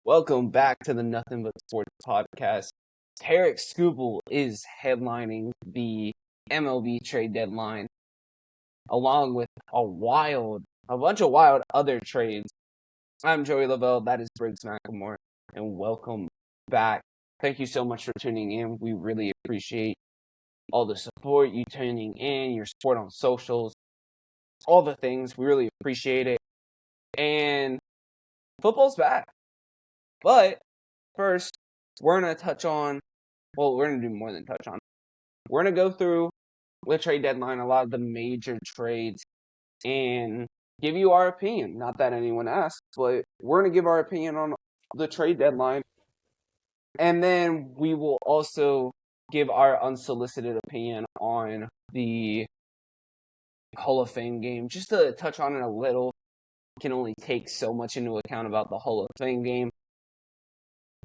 Welcome back to the Nothing But Sports podcast. Tarik Skubal is headlining the MLB trade deadline, along with a bunch of wild other trades. I'm Joey Lavelle, that is Briggs McElmore, and welcome back. Thank you so much for tuning in. We really appreciate all the support, you tuning in, your support on socials, all the things. We really appreciate it. And football's back. But first, we're going to we're going to do more than touch on. We're going to go through the trade deadline, a lot of the major trades, and give you our opinion. Not that anyone asked, but we're going to give our opinion on the trade deadline. And then we will also give our unsolicited opinion on the Hall of Fame game. Just to touch on it a little, can only take so much into account about the Hall of Fame game.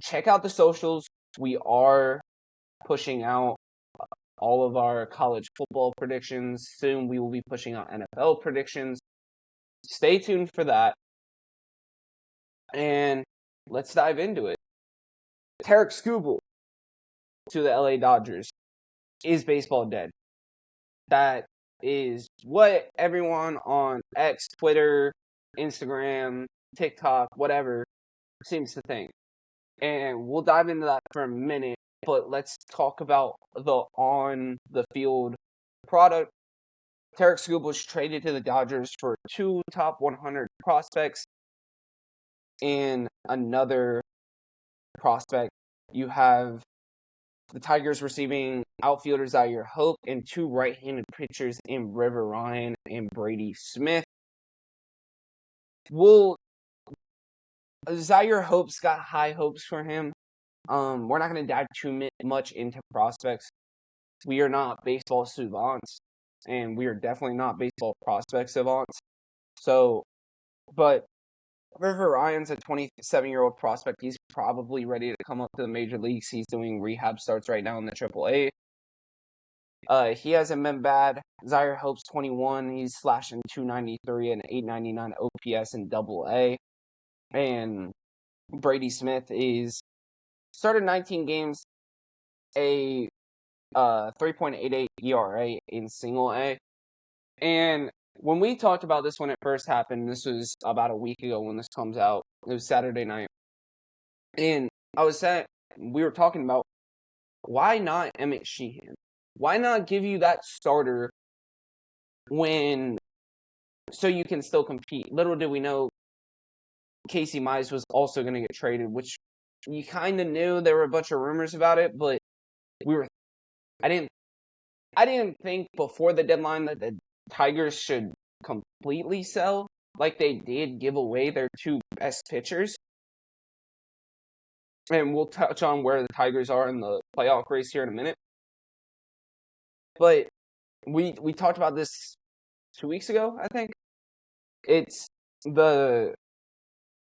Check out the socials. We are pushing out all of our college football predictions. Soon we will be pushing out NFL predictions. Stay tuned for that. And let's dive into it. Tarik Skubal to the LA Dodgers. Is baseball dead? That is what everyone on X, Twitter, Instagram, TikTok, whatever, seems to think. And we'll dive into that for a minute, but let's talk about the on-the-field product. Tarik Skubal was traded to the Dodgers for 2 top 100 prospects and another prospect. You have the Tigers receiving outfielder Zaire Hope and 2 right-handed pitchers in River Ryan and Brady Smith. Zaire Hope's got high hopes for him. We're not going to dive too much into prospects. We are not baseball savants, and we are definitely not baseball prospect savants. But River Ryan's a 27-year-old prospect. He's probably ready to come up to the major leagues. He's doing rehab starts right now in the AAA. He hasn't been bad. Zaire Hope's 21. He's slashing .293 and .899 OPS in AA. And Brady Smith started 19 games, a 3.88 ERA in single A. And when we talked about this when it first happened, this was about a week ago when this comes out. It was Saturday night. And we were talking about, why not Emmett Sheehan? Why not give you that starter so you can still compete? Little did we know Casey Mize was also going to get traded, which you kind of knew. There were a bunch of rumors about it, but I didn't think before the deadline that the Tigers should completely sell, like they did give away their 2 best pitchers. And we'll touch on where the Tigers are in the playoff race here in a minute. But we talked about this 2 weeks ago, I think.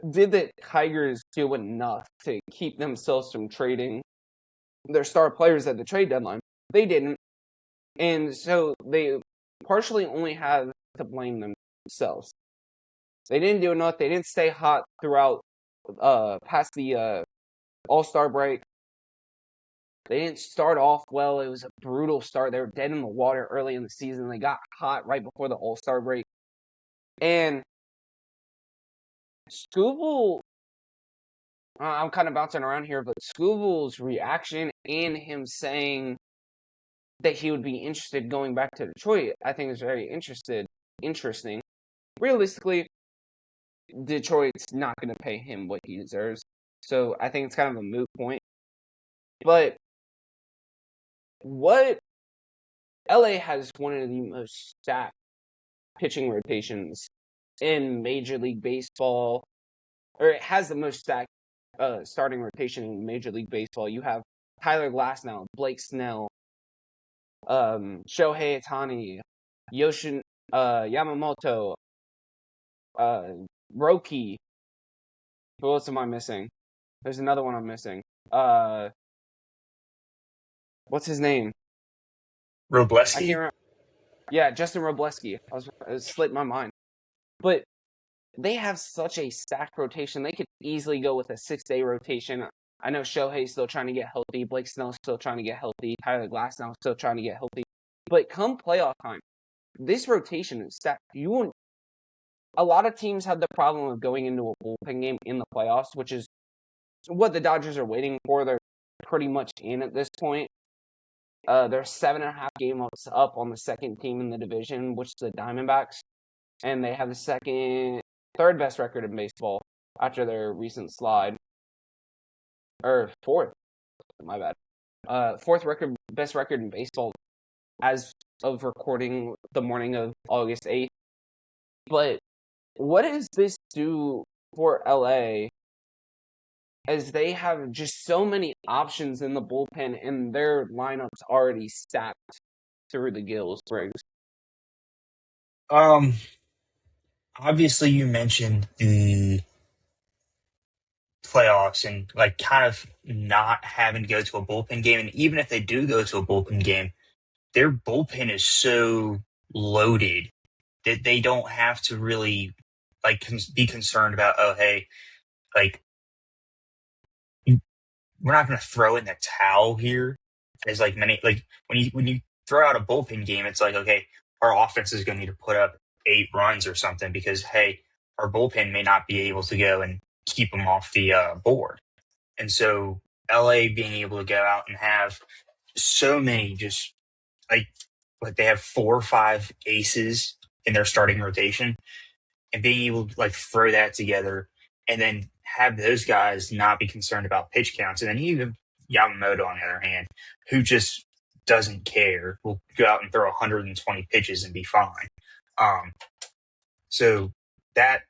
Did the Tigers do enough to keep themselves from trading their star players at the trade deadline? They didn't. And so they partially only have to blame themselves. They didn't do enough. They didn't stay hot throughout past the All-Star break. They didn't start off well. It was a brutal start. They were dead in the water early in the season. They got hot right before the All-Star break. And Skubal, I'm kind of bouncing around here, but Skubal's reaction and him saying that he would be interested going back to Detroit, I think is very interesting. Realistically, Detroit's not going to pay him what he deserves. So I think it's kind of a moot point. But LA has one of the most stacked pitching rotations in Major League Baseball, or it has the most stacked starting rotation in Major League Baseball. You have Tyler Glasnow, Blake Snell, Shohei Ohtani, Yamamoto, Roki. Who else am I missing? There's another one I'm missing. What's his name? Robleski? I can't remember. Yeah, Justin Robleski. It slipped my mind. But they have such a stacked rotation. They could easily go with a 6-day rotation. I know Shohei's still trying to get healthy. Blake Snell's still trying to get healthy. Tyler Glasnow's still trying to get healthy. But come playoff time, this rotation is stacked. A lot of teams have the problem of going into a bullpen game in the playoffs, which is what the Dodgers are waiting for. They're pretty much in at this point. They're 7.5 games up on the second team in the division, which is the Diamondbacks. And they have the third best record in baseball after their recent slide. Or fourth, my bad. Fourth best record in baseball as of recording the morning of August 8th. But what does this do for LA as they have just so many options in the bullpen and their lineup's already stacked through the gills, Briggs? Obviously you mentioned the playoffs and like kind of not having to go to a bullpen game. And even if they do go to a bullpen game, their bullpen is so loaded that they don't have to really like be concerned about, oh, hey, like we're not going to throw in the towel here. As like many, like when you throw out a bullpen game, it's like, okay, our offense is going to need to put up 8 runs or something because, hey, our bullpen may not be able to go and keep them off the board. And so LA being able to go out and have so many just like they have 4 or 5 aces in their starting rotation and being able to like throw that together and then have those guys not be concerned about pitch counts. And then even Yamamoto, on the other hand, who just doesn't care, will go out and throw 120 pitches and be fine. So that,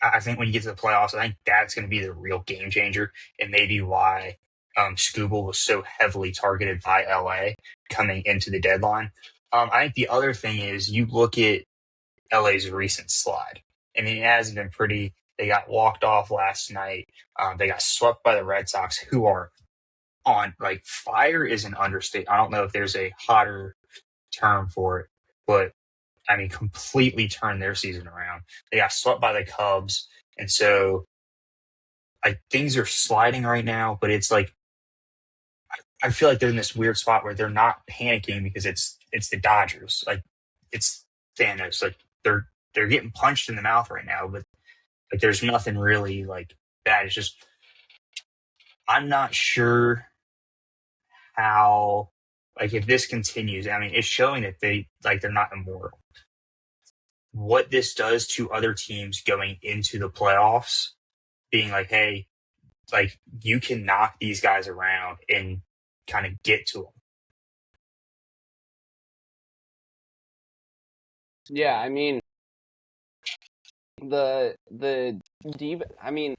I think when you get to the playoffs, I think that's going to be the real game changer and maybe why Skubal was so heavily targeted by LA coming into the deadline. I think the other thing is you look at LA's recent slide. I mean, it hasn't been pretty. They got walked off last night. They got swept by the Red Sox, who are on like fire is an understatement. I don't know if there's a hotter term for it, but I mean, completely turned their season around. They got swept by the Cubs, and so like things are sliding right now. But it's like I feel like they're in this weird spot where they're not panicking because it's the Dodgers. Like it's Thanos. Like they're getting punched in the mouth right now, but like there's nothing really like bad. It's just I'm not sure how like if this continues. I mean, it's showing that they're not immortal. What this does to other teams going into the playoffs, being like, hey, like you can knock these guys around and kind of get to them. Yeah, I mean, the deep. I mean,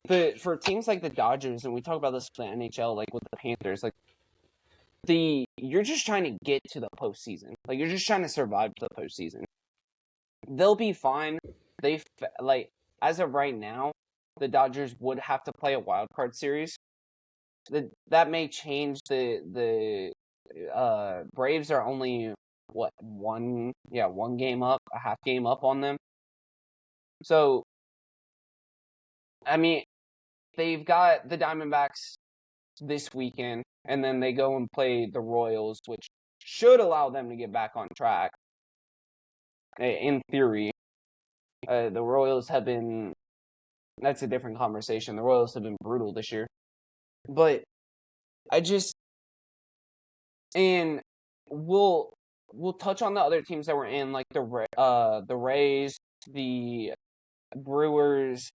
for teams like the Dodgers, and we talk about this for the NHL, like with the Panthers, like you're just trying to get to the postseason. Like you're just trying to survive the postseason. They'll be fine. Like as of right now, the Dodgers would have to play a wild card series. That may change. The Braves are only one game up, a half game up on them. So I mean, they've got the Diamondbacks this weekend, and then they go and play the Royals, which should allow them to get back on track. In theory, the Royals have been. That's a different conversation. The Royals have been brutal this year, but and we'll touch on the other teams that were in, like the Rays, the Brewers,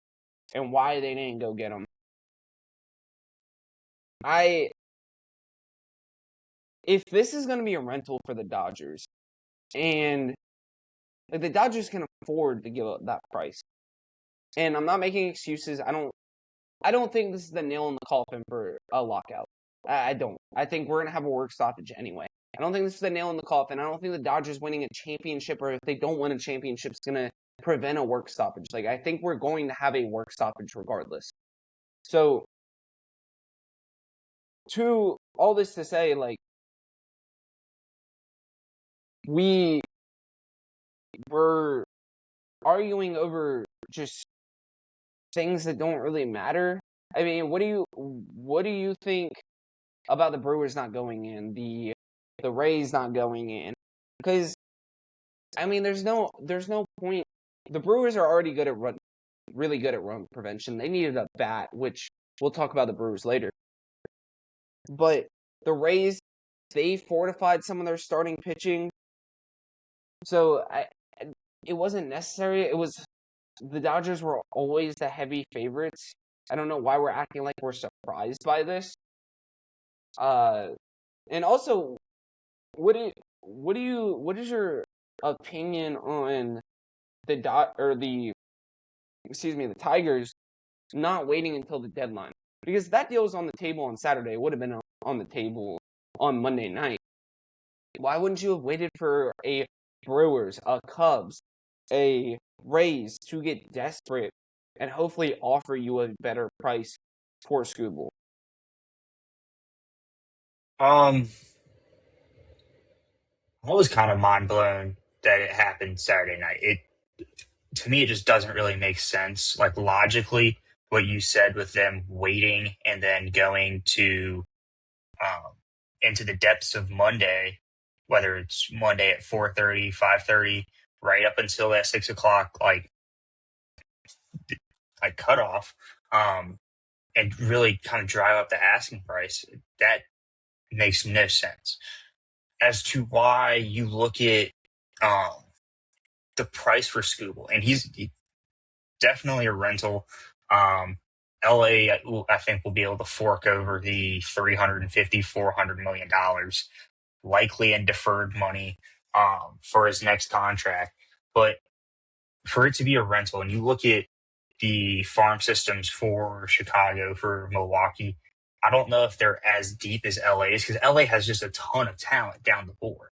and why they didn't go get them. If this is going to be a rental for the Dodgers, and like, the Dodgers can afford to give up that price, and I'm not making excuses. I don't think this is the nail in the coffin for a lockout. I don't. I think we're going to have a work stoppage anyway. I don't think this is the nail in the coffin. I don't think the Dodgers winning a championship, or if they don't win a championship, is going to prevent a work stoppage. Like, I think we're going to have a work stoppage regardless. So, to all this to say, like, we're arguing over just things that don't really matter. I mean, what do you think about the Brewers not going in, the Rays not going in? Because I mean, there's no point. The Brewers are already really good at run prevention. They needed a bat, which we'll talk about the Brewers later. But the Rays, they fortified some of their starting pitching, so it wasn't necessary. It was the Dodgers were always the heavy favorites. I don't know why we're acting like we're surprised by this. And also, what is your opinion on the Tigers not waiting until the deadline? Because that deal was on the table on Saturday. It would have been on the table on Monday night. Why wouldn't you have waited for a Brewers, a Cubs, a Rays to get desperate and hopefully offer you a better price for Skubal? I was kind of mind blown that it happened Saturday night. To me, it just doesn't really make sense. Like logically, what you said with them waiting and then going to into the depths of Monday, whether it's Monday at 4:30, 5:30, right up until that 6 o'clock, like cutoff, and really kind of drive up the asking price. That makes no sense. As to why you look at the price for Skubal, and he's definitely a rental. LA, I think, will be able to fork over the $350-400 million, likely in deferred money for his next contract. But for it to be a rental, and you look at the farm systems for Chicago, for Milwaukee, I don't know if they're as deep as LA's, because LA has just a ton of talent down the board.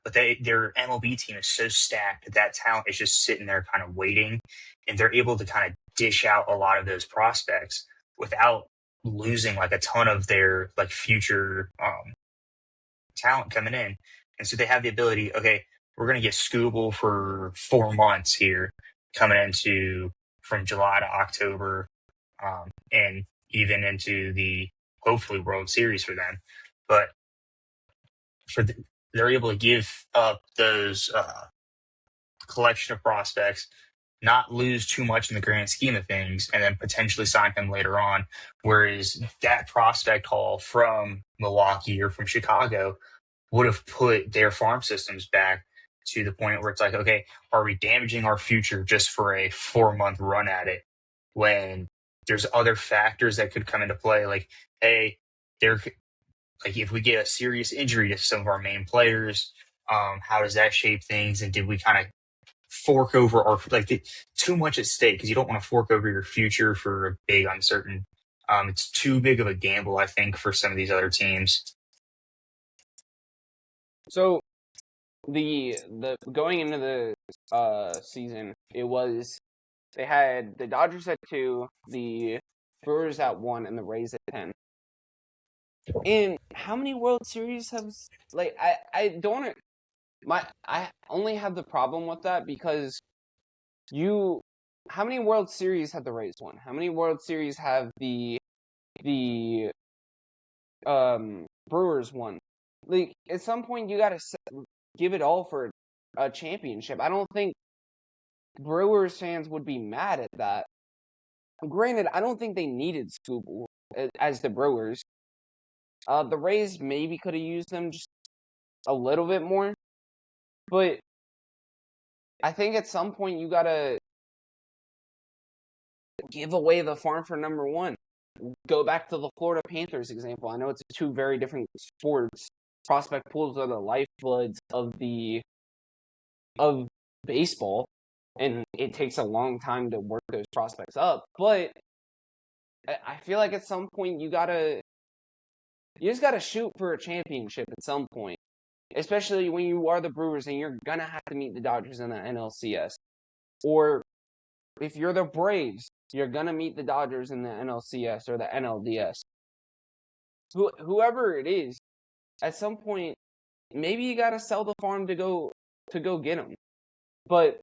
But their MLB team is so stacked that talent is just sitting there kind of waiting, and they're able to kind of dish out a lot of those prospects without losing like a ton of their like future talent coming in. And so they have the ability, okay, we're going to get Skubal for 4 months here coming into from July to October, and even into the hopefully World Series for them. But they're able to give up those collection of prospects, not lose too much in the grand scheme of things, and then potentially sign him later on. Whereas that prospect haul from Milwaukee or from Chicago would have put their farm systems back to the point where it's like, okay, are we damaging our future just for a 4-month run at it when there's other factors that could come into play? Like, hey, like if we get a serious injury to some of our main players, how does that shape things? And did we kind of fork over too much at stake? Because you don't want to fork over your future for a big uncertain. It's too big of a gamble, I think, for some of these other teams. So the going into the season, they had the Dodgers at 2, the Brewers at 1, and the Rays at 10. And how many World Series have I only have the problem with that because how many World Series have the Rays won? How many World Series have the Brewers won? Like at some point you got to give it all for a championship. I don't think Brewers fans would be mad at that. Granted, I don't think they needed Skubal as the Brewers. The Rays maybe could have used them just a little bit more, but I think at some point you gotta give away the farm for number one. Go back to the Florida Panthers example. I know it's two very different sports. Prospect pools are the lifebloods of baseball, and it takes a long time to work those prospects up. But I feel like at some point you just gotta shoot for a championship at some point, especially when you are the Brewers and you're gonna have to meet the Dodgers in the NLCS, or if you're the Braves, you're gonna meet the Dodgers in the NLCS or the NLDS. Whoever it is, at some point, maybe you gotta sell the farm to go get them. But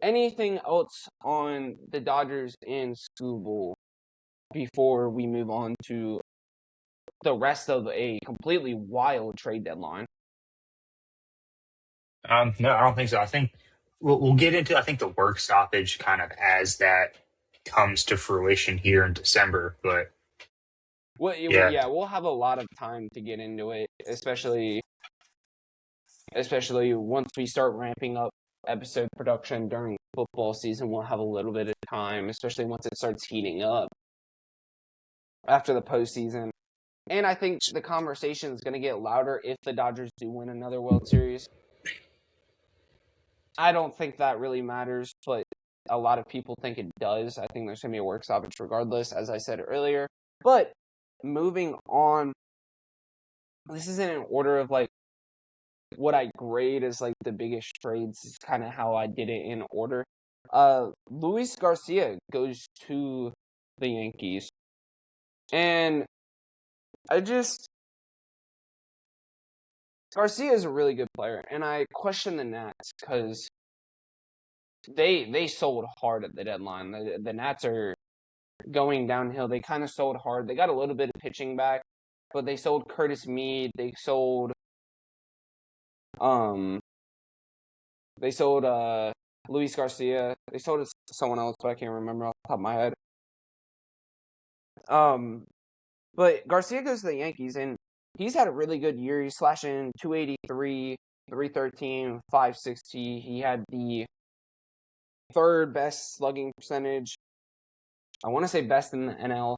anything else on the Dodgers and Skubal before we move on to the rest of a completely wild trade deadline? No, I don't think so. I think we'll get into the work stoppage kind of as that comes to fruition here in December. But Well, yeah, yeah, we'll have a lot of time to get into it, especially once we start ramping up episode production during football season. We'll have a little bit of time, especially once it starts heating up after the postseason. And I think the conversation is going to get louder if the Dodgers do win another World Series. I don't think that really matters, but a lot of people think it does. I think there's going to be a work stoppage regardless, as I said earlier. But moving on, this isn't in order of like what I grade as like the biggest trades. Is kind of how I did it in order. Luis Garcia goes to the Yankees, and Garcia is a really good player, and I question the Nats because they sold hard at the deadline. The Nats are going downhill. They kind of sold hard. They got a little bit of pitching back, but they sold Curtis Mead. They sold um Luis Garcia. They sold someone else, but I can't remember off the top of my head. But Garcia goes to the Yankees, and he's had a really good year. He's slashing 283, 313, 560. He had the third best slugging percentage. I want to say best in the NL.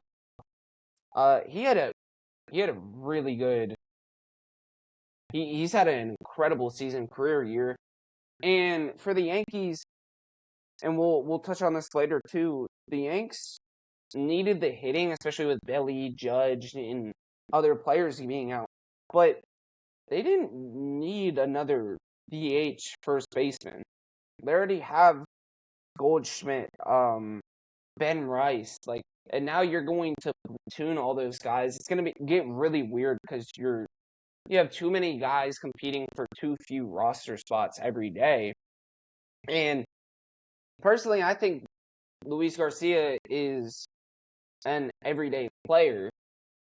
He had a really good. He's had an incredible season, career year, and for the Yankees, and we'll touch on this later too. The Yanks needed the hitting, especially with Belly, Judge, and other players being out, but they didn't need another DH first baseman. They already have Goldschmidt, Ben Rice, and now you're going to platoon all those guys. It's gonna get really weird because you have too many guys competing for too few roster spots every day. And personally, I think Luis Garcia is an everyday player,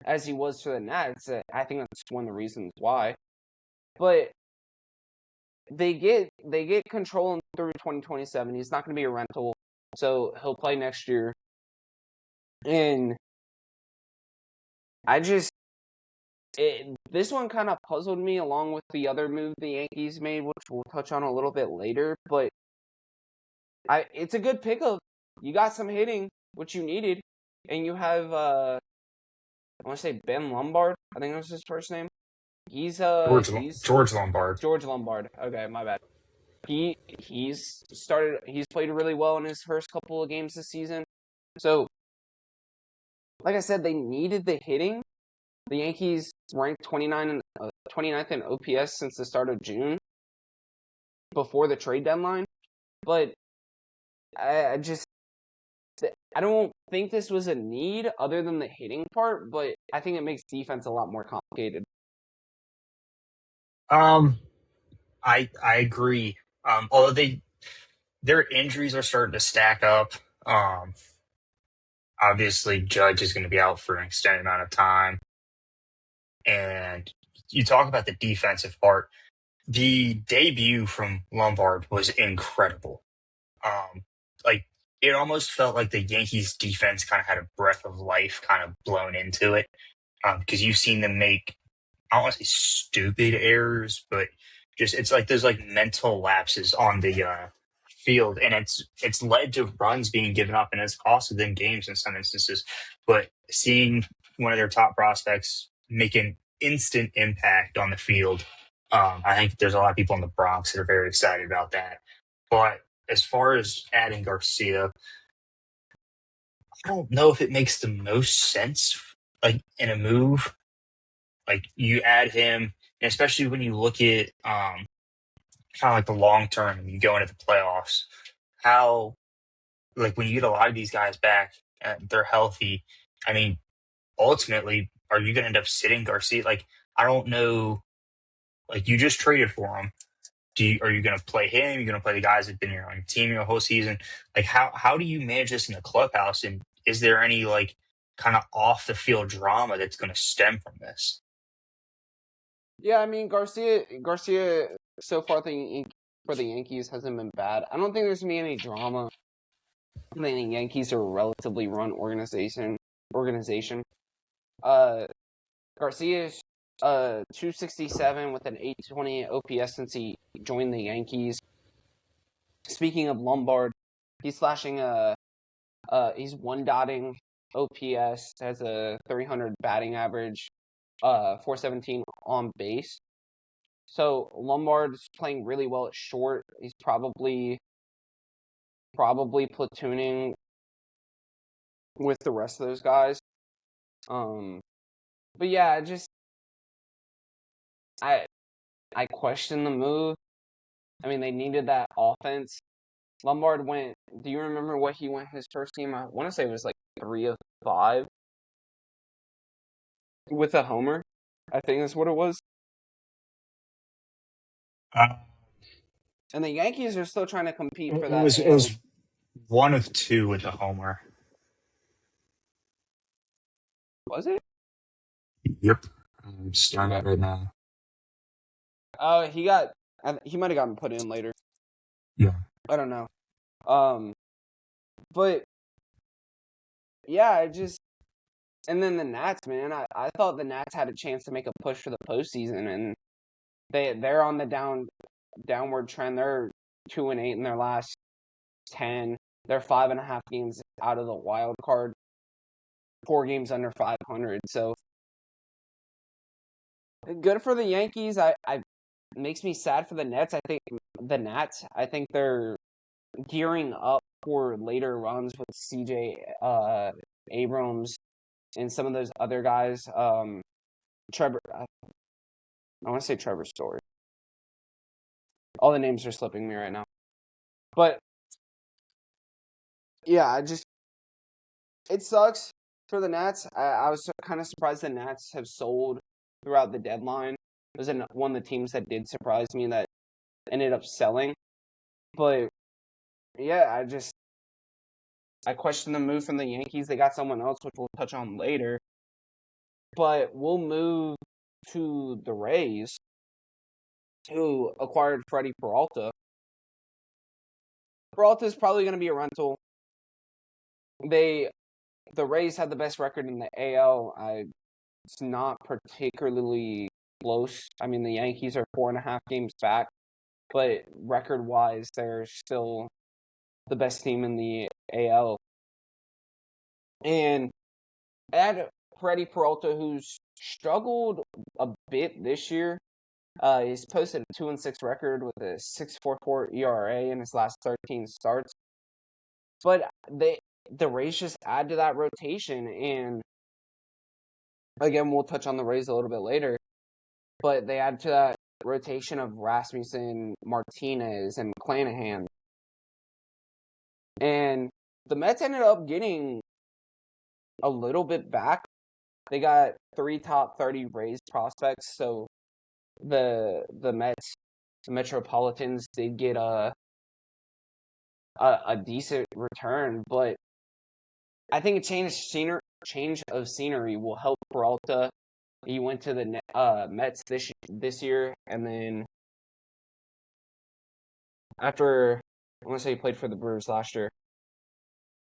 as he was for the Nats. I think that's one of the reasons why. But they get control through 2027. He's not going to be a rental, so he'll play next year. And this one kind of puzzled me along with the other move the Yankees made, which we'll touch on a little bit later. But it's a good pickup. You got some hitting, which you needed, and you have I want to say Ben Lombard. I think that was his first name. He's George Lombard. George Lombard. Okay, my bad. He's played really well in his first couple of games this season. So, like I said, they needed the hitting. The Yankees ranked 29th in OPS since the start of June, before the trade deadline. But I don't think this was a need other than the hitting part, but I think it makes defense a lot more complicated. I agree. Although their injuries are starting to stack up. Obviously Judge is going to be out for an extended amount of time. And you talk about the defensive part. The debut from Lombard was incredible. Like it almost felt like the Yankees defense kind of had a breath of life kind of blown into it. Because you've seen them make, I don't want to say stupid errors, but just it's like those like mental lapses on the field, and it's led to runs being given up, and it's costed them games in some instances. But seeing one of their top prospects make an instant impact on the field, I think there's a lot of people in the Bronx that are very excited about that. But as far as adding Garcia, I don't know if it makes the most sense, like in a move. Like you add him, and especially when you look at kind of like the long term, and you go into the playoffs, how like when you get a lot of these guys back, they're healthy. I mean, ultimately, are you going to end up sitting Garcia? Like I don't know. Like you just traded for him. Are you going to play him? Are you going to play the guys that've been here on your team your whole season? Like, how do you manage this in the clubhouse? And is there any like kind of off the field drama that's going to stem from this? Yeah, I mean Garcia so far for the Yankees hasn't been bad. I don't think there's gonna be any drama. I think the Yankees are a relatively run organization. Uh, Garcia's 267 with an 820 OPS since he joined the Yankees. Speaking of Lombard, he's slashing he's one dotting OPS, has a 300 batting average, 417 on base. So Lombard's playing really well at short. He's probably platooning with the rest of those guys. But yeah, I question the move. I mean, they needed that offense. Lombard went. Do you remember what he went his first team? I want to say it was like 3 of 5 with a homer. I think that's what it was. Uh, And the Yankees are still trying to compete for it that was it AL. was 1 of 2 with the homer. Was it? Yep, I'm staring Okay. at it right now. Oh, he might have gotten put in later. Yeah, I don't know. But yeah, and then the Nats, man. I thought the Nats had a chance to make a push for the postseason, and they're on the downward trend. They're 2-8 in their last 10. They're 5.5 games out of the wild card. 4 games under 500. So good for the Yankees. It makes me sad for the Nets. I think the Nats. I think they're gearing up for later runs with CJ Abrams and some of those other guys. Trevor. I want to say Trevor Story. All the names are slipping me right now. But yeah, it sucks for the Nats. I was kind of surprised the Nats have sold throughout the deadline. It was one of the teams that did surprise me that ended up selling. But yeah, I question the move from the Yankees. They got someone else, which we'll touch on later. But we'll move to the Rays, who acquired Freddie Peralta. Peralta is probably going to be a rental. The Rays had the best record in the AL. It's not particularly close. I mean, the Yankees are 4.5 games back, but record-wise, they're still the best team in the AL. And add Freddie Peralta, who's struggled a bit this year. He's posted a 2-6 record with a 6.44 ERA in his last 13 starts. But the Rays just add to that rotation, and again, we'll touch on the Rays a little bit later. But they add to that rotation of Rasmussen, Martinez, and Clanahan. And the Mets ended up getting a little bit back. They got 3 top 30 Rays prospects, so the Mets, the Metropolitans, did get a decent return, but I think a change of scenery will help Peralta. He went to the Mets this year, and then after, I want to say he played for the Brewers last year.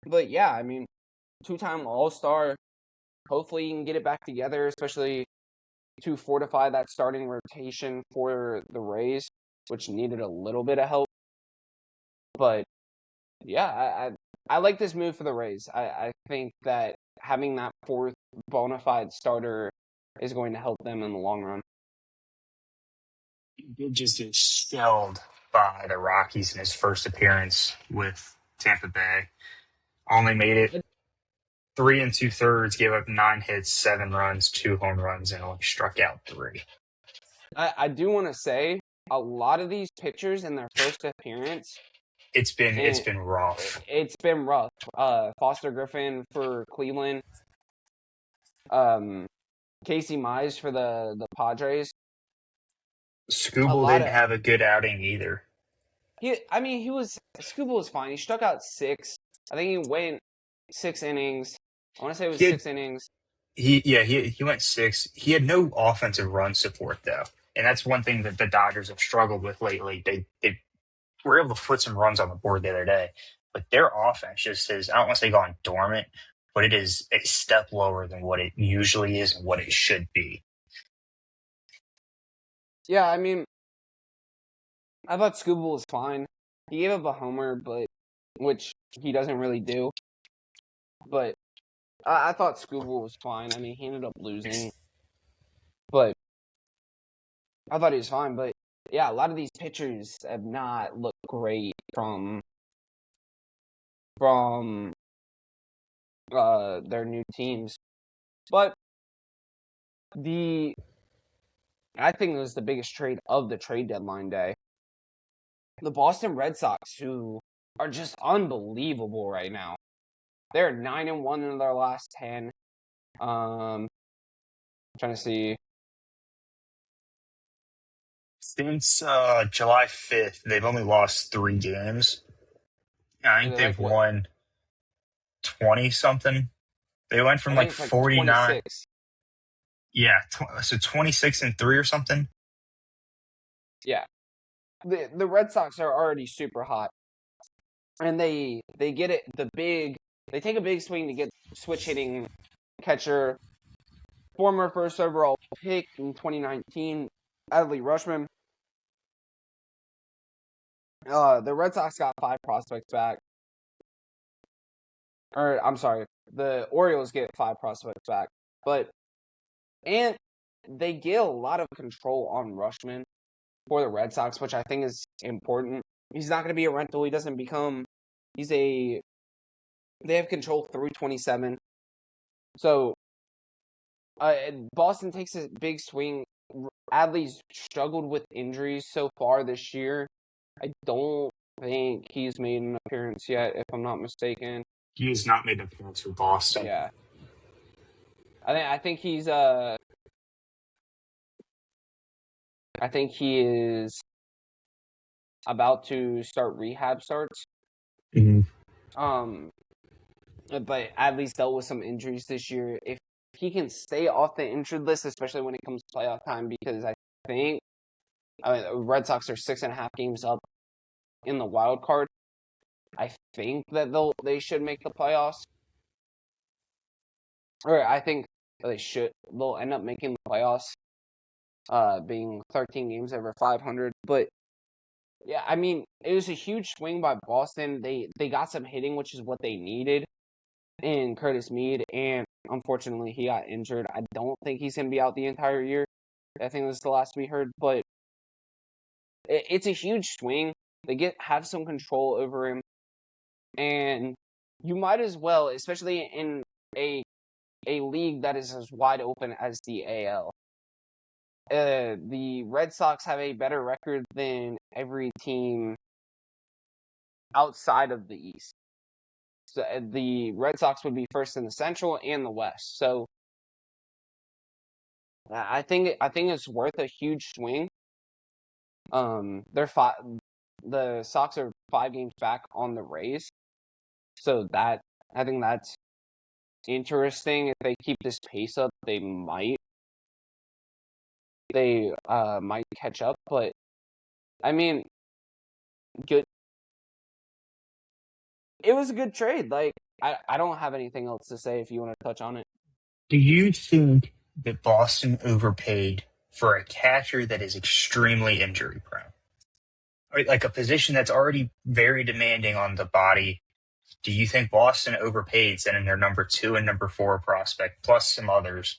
But yeah, I mean, 2-time All-Star. Hopefully he can get it back together, especially to fortify that starting rotation for the Rays, which needed a little bit of help. But yeah, I like this move for the Rays. I think that having that 4th bona fide starter is going to help them in the long run. he did just get shelled by the Rockies in his first appearance with Tampa Bay. Only made it 3 2/3, gave up 9 hits, 7 runs, 2 home runs, and only struck out 3. I do want to say a lot of these pitchers in their first appearance, It's been rough. it's been rough. Foster Griffin for Cleveland, Casey Mize for the Padres. a Skubal lot didn't of have a good outing either. Skubal was fine. He struck out 6. I think he went 6 innings. I want to say it was He had 6 innings. he went 6. He had no offensive run support though, and that's one thing that the Dodgers have struggled with lately. They were able to put some runs on the board the other day, but their offense just is, I don't want to say gone dormant, but it is a step lower than what it usually is and what it should be. Yeah, I mean, I thought Skubal was fine. He gave up a homer, but which he doesn't really do. But I thought Skubal was fine. I mean, he ended up losing, but I thought he was fine. But yeah, a lot of these pitchers have not looked great from their new teams. But I think it was the biggest trade of the trade deadline day. The Boston Red Sox, who are just unbelievable right now. They're 9-1 in their last 10. Trying to see. Since July 5th, they've only lost 3 games. I think Like they've what? won 20 something. They went I from think like it's like 49. 26. Yeah, so 26-3 or something. Yeah. The Red Sox are already super hot. And they get it they take a big swing to get switch hitting catcher, former first overall pick in 2019, Adley Rutchsman. The Red Sox got 5 prospects back. Or I'm sorry, the Orioles get 5 prospects back. And they get a lot of control on Rutchsman for the Red Sox, which I think is important. He's not going to be a rental. He doesn't become. They have control through 27. So Boston takes a big swing. Adley's struggled with injuries so far this year. I don't think he's made an appearance yet, if I'm not mistaken. He has not made an appearance for Boston. Yeah, I think he's I think he is about to start rehab starts. Mm-hmm. But Adley's dealt with some injuries this year. If he can stay off the injured list, especially when it comes to playoff time, because think the Red Sox are 6.5 games up in the wild card. I think that they should make the playoffs, or I think they'll end up making the playoffs, being 13 games over 500. But yeah, I mean, it was a huge swing by Boston. They got some hitting, which is what they needed in Curtis Mead, and unfortunately he got injured. I don't think he's going to be out the entire year. I think that's the last we heard, but it's a huge swing. They have some control over him, and you might as well, especially in a league that is as wide open as the AL. The Red Sox have a better record than every team outside of the East. So the Red Sox would be first in the Central and the West. So I think it's worth a huge swing. The Sox are 5 games back on the Rays, so I think that's interesting. If they keep this pace up, they might catch up. But I mean, good. It was a good trade. Like I don't have anything else to say. If you want to touch on it, Do you think that Boston overpaid for a catcher that is extremely injury prone? Like a position that's already very demanding on the body. Do you think Boston overpaid sending their number 2 and number 4 prospect, plus some others,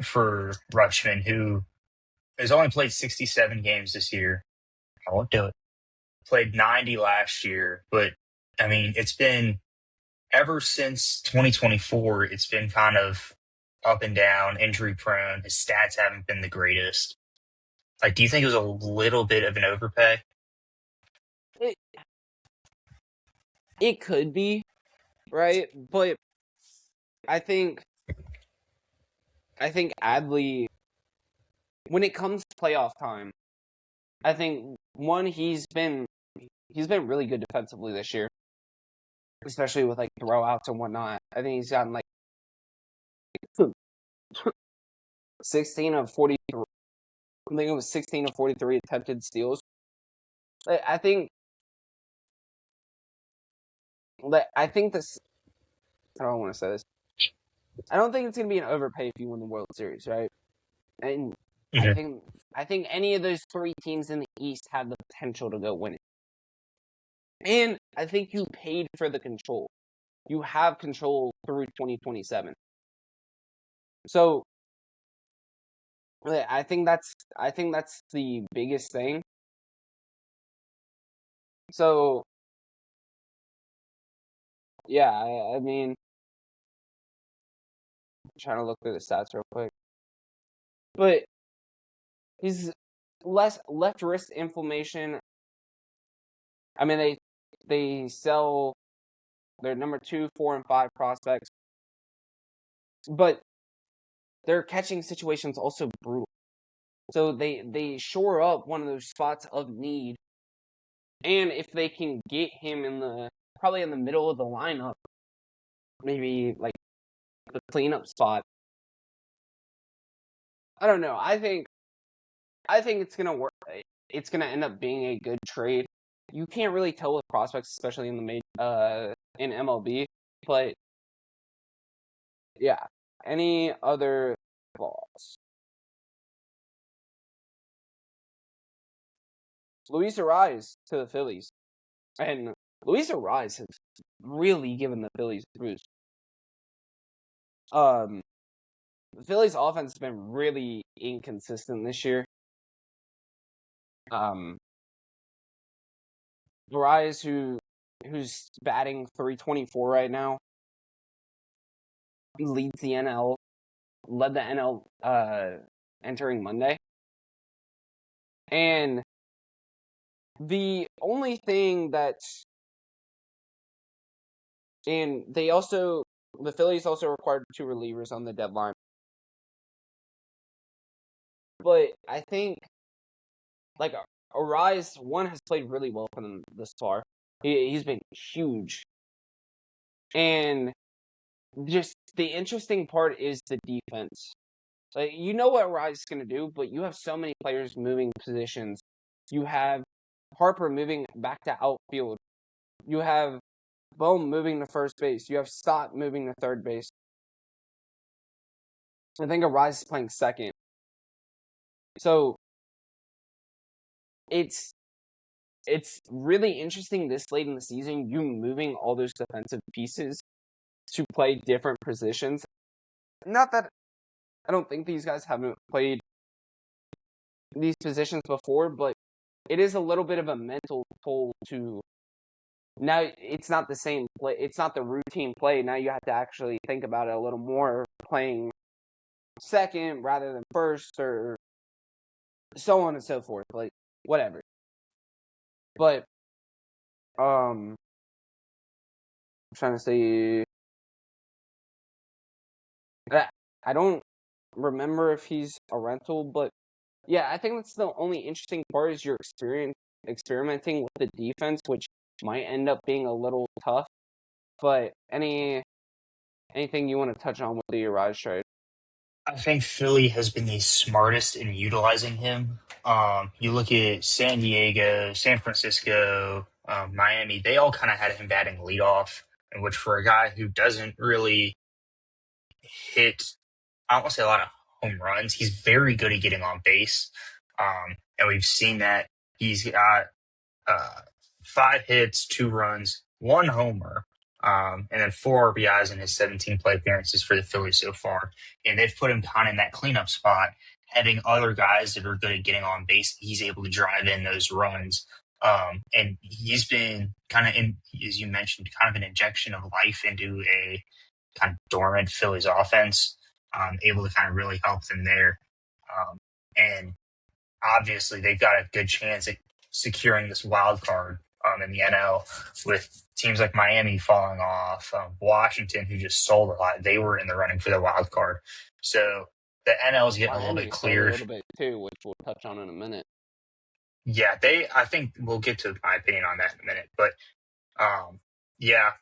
for Rutchman, who has only played 67 games this year? I won't do it. Played 90 last year, but I mean, it's been ever since 2024, it's been kind of up and down, injury prone. His stats haven't been the greatest. Like, do you think it was a little bit of an overpay? it it could be right, but I think Adley when it comes to playoff time, I think one, he's been really good defensively this year, especially with like throwouts and whatnot. I think he's gotten like 16 of 43. I think it was 16 of 43 attempted steals. I think this. I don't want to say this. I don't think it's going to be an overpay if you win the World Series, right? And I think any of those three teams in the East have the potential to go win it. And I think you paid for the control. You have control through 2027. So I think that's the biggest thing. So yeah, I mean, I'm trying to look through the stats real quick. But he's less left wrist inflammation. I mean, they sell their number 2, 4, and 5 prospects, but their catching situation's also brutal. So they shore up one of those spots of need, and if they can get him probably in the middle of the lineup, maybe like the cleanup spot. I don't know. I think it's gonna work. It's gonna end up being a good trade. You can't really tell with prospects, especially in in MLB. But yeah. Any other thoughts? Luis Ariz to the Phillies, and Luis Ariz has really given the Phillies a boost. The Phillies' offense has been really inconsistent this year. Ariz, who's batting .324 right now, leads the NL, led the NL entering Monday. And the only thing the Phillies also required 2 relievers on the deadline. But I think, like, Ariz, one, has played really well for them this far. He's been huge. And just the interesting part is the defense. Like, you know what Ariz is going to do, but you have so many players moving positions. You have Harper moving back to outfield. You have Bohm moving to first base. You have Stott moving to third base. I think Ariz is playing second. So it's really interesting this late in the season, you moving all those defensive pieces to play different positions. Not that I don't think these guys haven't played these positions before, but it is a little bit of a mental toll to now. It's not the same play. It's not the routine play. Now you have to actually think about it a little more, playing second rather than first, or so on and so forth. Like, whatever. But I'm trying to say, I don't remember if he's a rental, but yeah, I think that's the only interesting part is your experimenting with the defense, which might end up being a little tough. But anything you want to touch on with the Ariz trade? I think Philly has been the smartest in utilizing him. You look at San Diego, San Francisco, Miami, they all kind of had him batting leadoff, in which for a guy who doesn't really hit, I don't want to say a lot of home runs, he's very good at getting on base. And we've seen that he's got 5 hits, 2 runs, 1 homer, and then 4 RBIs in his 17 play appearances for the Phillies so far. And they've put him kind of in that cleanup spot, having other guys that are good at getting on base. He's able to drive in those runs. And he's been kind of, as you mentioned, kind of an injection of life into a kind of dormant Phillies offense, able to kind of really help them there. And obviously, they've got a good chance at securing this wild card in the NL, with teams like Miami falling off, Washington, who just sold a lot. They were in the running for the wild card. So The NL's getting a little Miami bit sold a cleared. little bit too, which we'll touch on in a minute. Yeah, I think we'll get to my opinion on that in a minute. But, yeah,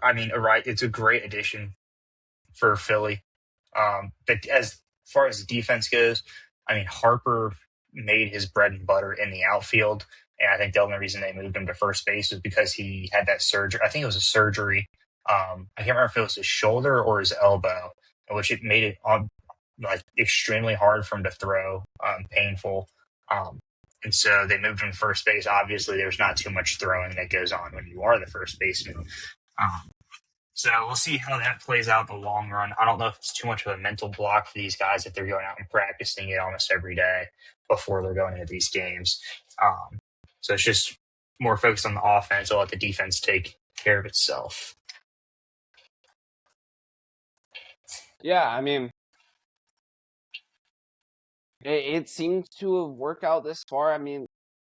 I mean, right, it's a great addition for Philly. But as far as the defense goes, I mean, Harper made his bread and butter in the outfield. And I think the only reason they moved him to first base was because he had that surgery. I think it was a surgery. I can't remember if it was his shoulder or his elbow, which it made it like extremely hard for him to throw, painful. And so they moved him to first base. Obviously, there's not too much throwing that goes on when you are the first baseman. So we'll see how that plays out in the long run. I don't know if it's too much of a mental block for these guys if they're going out and practicing it almost every day before they're going into these games. So it's just more focused on the offense. I'll let the defense take care of itself. Yeah, I mean, it seems to have worked out this far. I mean,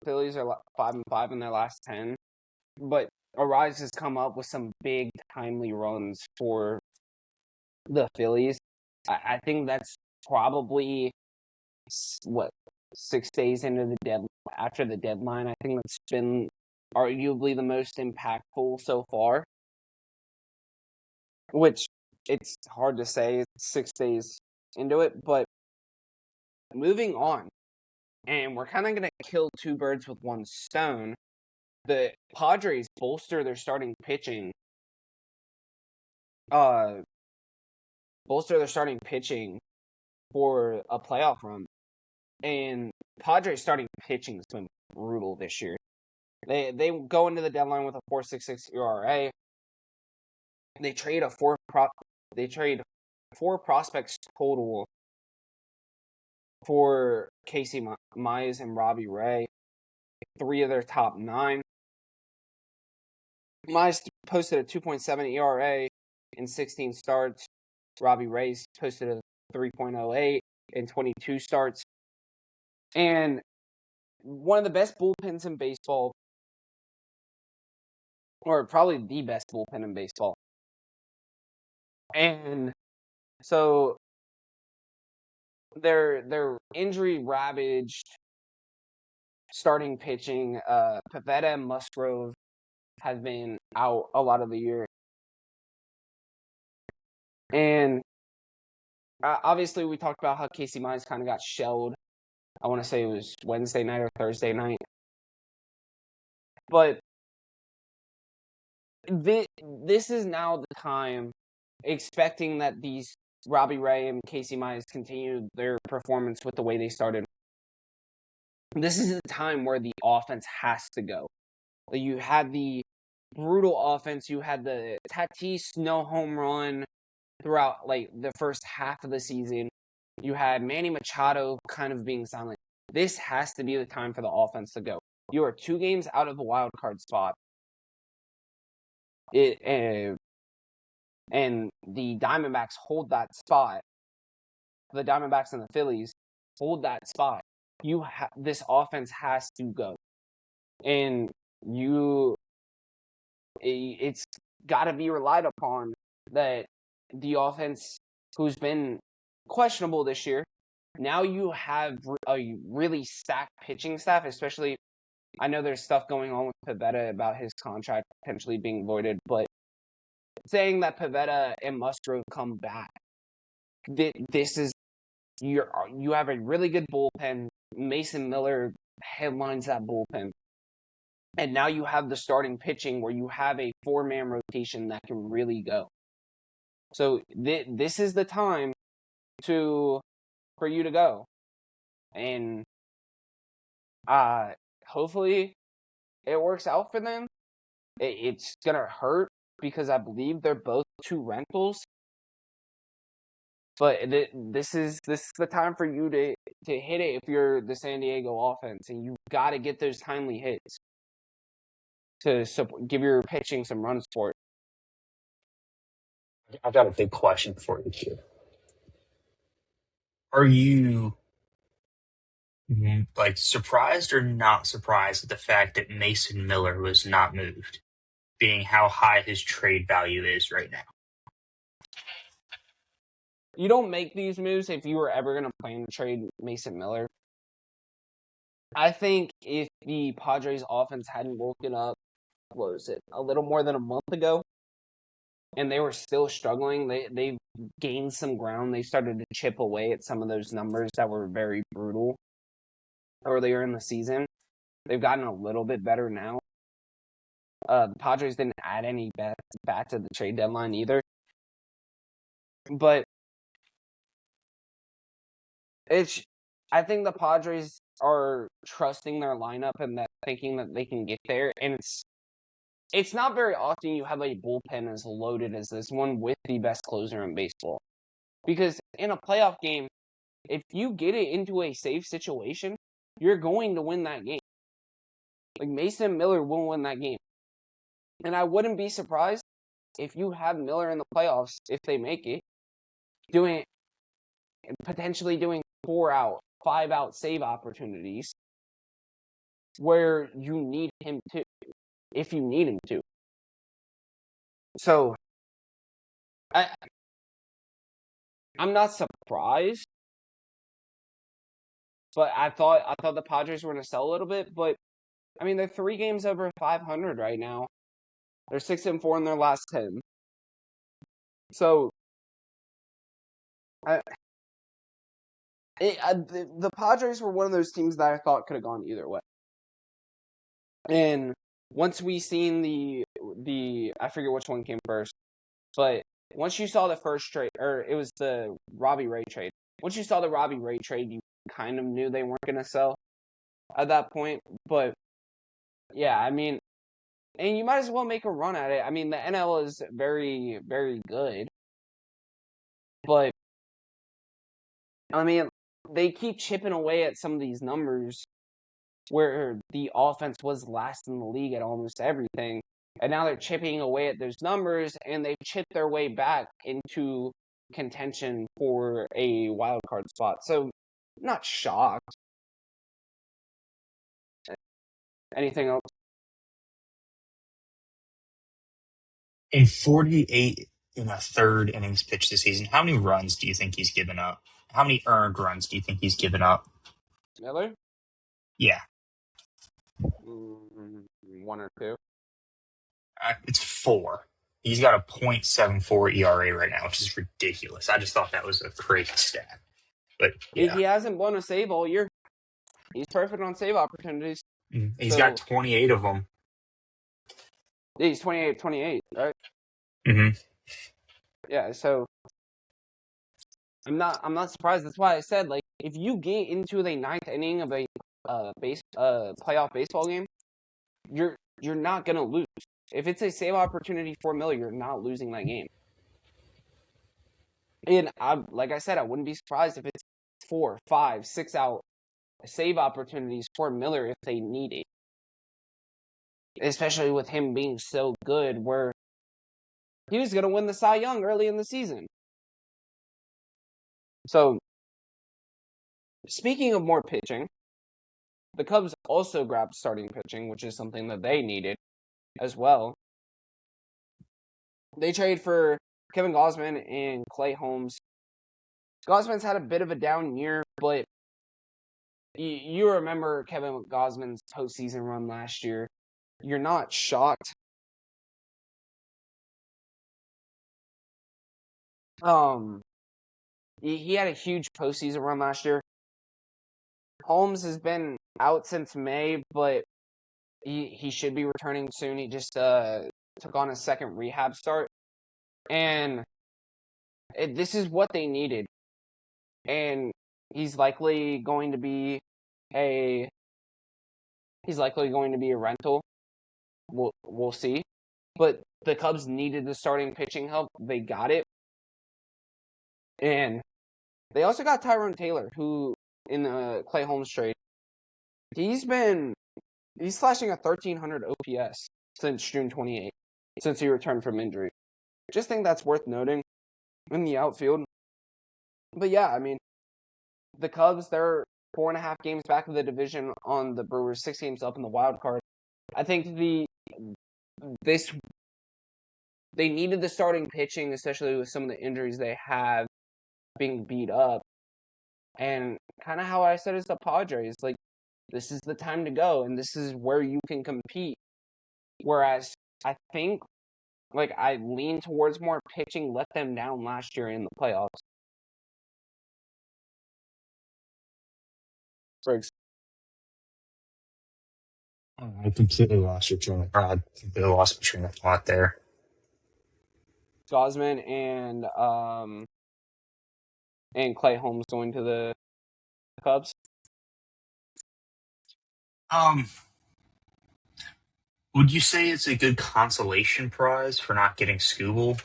Phillies are 5-5 in their last 10, but Arise has come up with some big, timely runs for the Phillies. I think that's probably 6 days into after the deadline. I think that's been arguably the most impactful so far. Which it's hard to say. It's 6 days into it, but moving on, and we're kind of gonna kill two birds with one stone. The Padres bolster their starting pitching. Bolster their starting pitching for a playoff run. And Padres starting pitching has been brutal this year. They go into the deadline with a 4.66 ERA. They trade four prospects total for Casey Mize and Robbie Ray. 3 of their top 9. Mize posted a 2.7 ERA in 16 starts. Robbie Ray posted a 3.08 in 22 starts. And one of the best bullpens in baseball, or probably the best bullpen in baseball. And so their injury ravaged starting pitching, Pivetta and Musgrove has been out a lot of the year. And obviously we talked about how Casey Mize kind of got shelled. I want to say it was Wednesday night or Thursday night. But this is now the time, expecting that these Robbie Ray and Casey Mize continue their performance with the way they started. This is the time where the offense has to go. You had the brutal offense. You had the Tatis no home run throughout like the first half of the season. You had Manny Machado kind of being silent. This has to be the time for the offense to go. You are 2 games out of the wild card spot. And the Diamondbacks hold that spot. The Diamondbacks and the Phillies hold that spot. This offense has to go, and it's got to be relied upon that the offense, who's been questionable this year, now you have a really stacked pitching staff. Especially, I know there's stuff going on with Pivetta about his contract potentially being voided, but saying that Pivetta and Musgrove come back, this is you have a really good bullpen. Mason Miller headlines that bullpen. And now you have the starting pitching where you have a 4-man rotation that can really go. So this is the time for you to go. And hopefully it works out for them. It's going to hurt because I believe they're both 2 rentals. But this is the time for you to hit it if you're the San Diego offense, and you've got to get those timely hits to give your pitching some run support. I've got a big question for you here. Are you like surprised or not surprised at the fact that Mason Miller was not moved, being how high his trade value is right now? you don't make these moves if you were ever going to plan to trade Mason Miller. I think if the Padres offense hadn't woken up, what was it, a little more than a month ago, and they were still struggling, they've gained some ground. They started to chip away at some of those numbers that were very brutal earlier in the season. They've gotten a little bit better now. The Padres didn't add any bats at the trade deadline either. But I think the Padres are trusting their lineup and that thinking that they can get there. And it's not very often you have a bullpen as loaded as this one with the best closer in baseball. Because in a playoff game, if you get it into a safe situation, you're going to win that game. Like, Mason Miller will win that game. And I wouldn't be surprised if you have Miller in the playoffs, if they make it, potentially doing 4-out, 5-out save opportunities where you need him to, if you need him to. So, I'm not surprised, but I thought the Padres were going to sell a little bit. But I mean, they're 3 games over 500 right now. They're 6-4 in their last 10. So, the Padres were one of those teams that I thought could have gone either way. And once we seen the I forget which one came first, but once you saw the first trade, or it was the Robbie Ray trade. Once you saw the Robbie Ray trade, you kind of knew they weren't going to sell at that point. But yeah, I mean, and you might as well make a run at it. I mean, the NL is very, very good, but I mean, they keep chipping away at some of these numbers where the offense was last in the league at almost everything. And now they're chipping away at those numbers, and they've chipped their way back into contention for a wild card spot. So, not shocked. Anything else? In 48 in a third innings pitched this season, how many runs do you think he's given up? How many earned runs do you think he's given up? Miller? Yeah. 1 or 2. It's 4. He's got a .74 ERA right now, which is ridiculous. I just thought that was a crazy stat. But yeah. He hasn't blown a save all year. He's perfect on save opportunities. He's got 28 of them. Yeah, he's 28, right? Mm-hmm. Yeah, so I'm not surprised. That's why I said, like, if you get into the 9th inning of a playoff baseball game, you're not gonna lose. If it's a save opportunity for Miller, you're not losing that game. And like I said, I wouldn't be surprised if it's 4, 5, 6 out save opportunities for Miller if they need it. Especially with him being so good, where he was gonna win the Cy Young early in the season. So, speaking of more pitching, the Cubs also grabbed starting pitching, which is something that they needed as well. They trade for Kevin Gausman and Clay Holmes. Gausman's had a bit of a down year, but you remember Kevin Gausman's postseason run last year. You're not shocked. He had a huge postseason run last year. Holmes has been out since May, but he should be returning soon. He just took on a second rehab start. And this is what they needed. And he's likely going to be a rental. We'll see. But the Cubs needed the starting pitching help. They got it. And they also got Tyrone Taylor, who in the Clay Holmes trade, he's slashing a 1,300 OPS since June 28th, since he returned from injury. Just think that's worth noting in the outfield. But yeah, I mean, the Cubs, they're 4.5 games back of the division on the Brewers, 6 games up in the wild card. I think they needed the starting pitching, especially with some of the injuries they have. being beat up. And kind of how I said as the Padres, like, this is the time to go, and this is where you can compete. Whereas I think, like, I lean towards more pitching let them down last year in the playoffs. Briggs. I completely lost your train. I completely lost my train of thought there. Gosman and Clay Holmes going to the Cubs. Would you say it's a good consolation prize for not getting Skubal?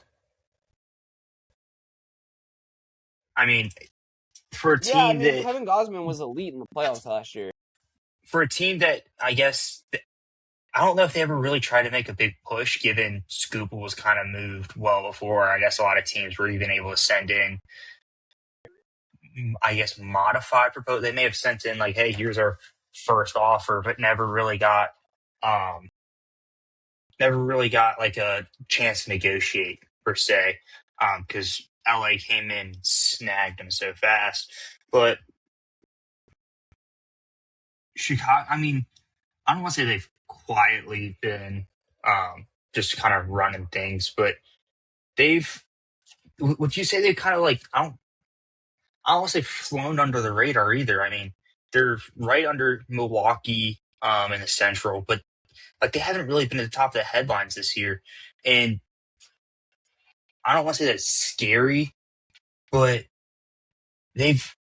I mean, for a Yeah, I team mean, that Kevin Gosman was elite in the playoffs last year. I guess I don't know if they ever really tried to make a big push, given Skubal was kind of moved well before. I guess a lot of teams were even able to send in, I guess, modified proposal. They may have sent in like, "Hey, here's our first offer," but never really got like a chance to negotiate per se, because LA came in, snagged him so fast. But Chicago, I mean, I don't want to say they've quietly been just kind of running things, but they've. Would you say they kind of like I don't want to say flown under the radar either. I mean, they're right under Milwaukee in the Central, but like they haven't really been at the top of the headlines this year. And I don't want to say that it's scary, but they've.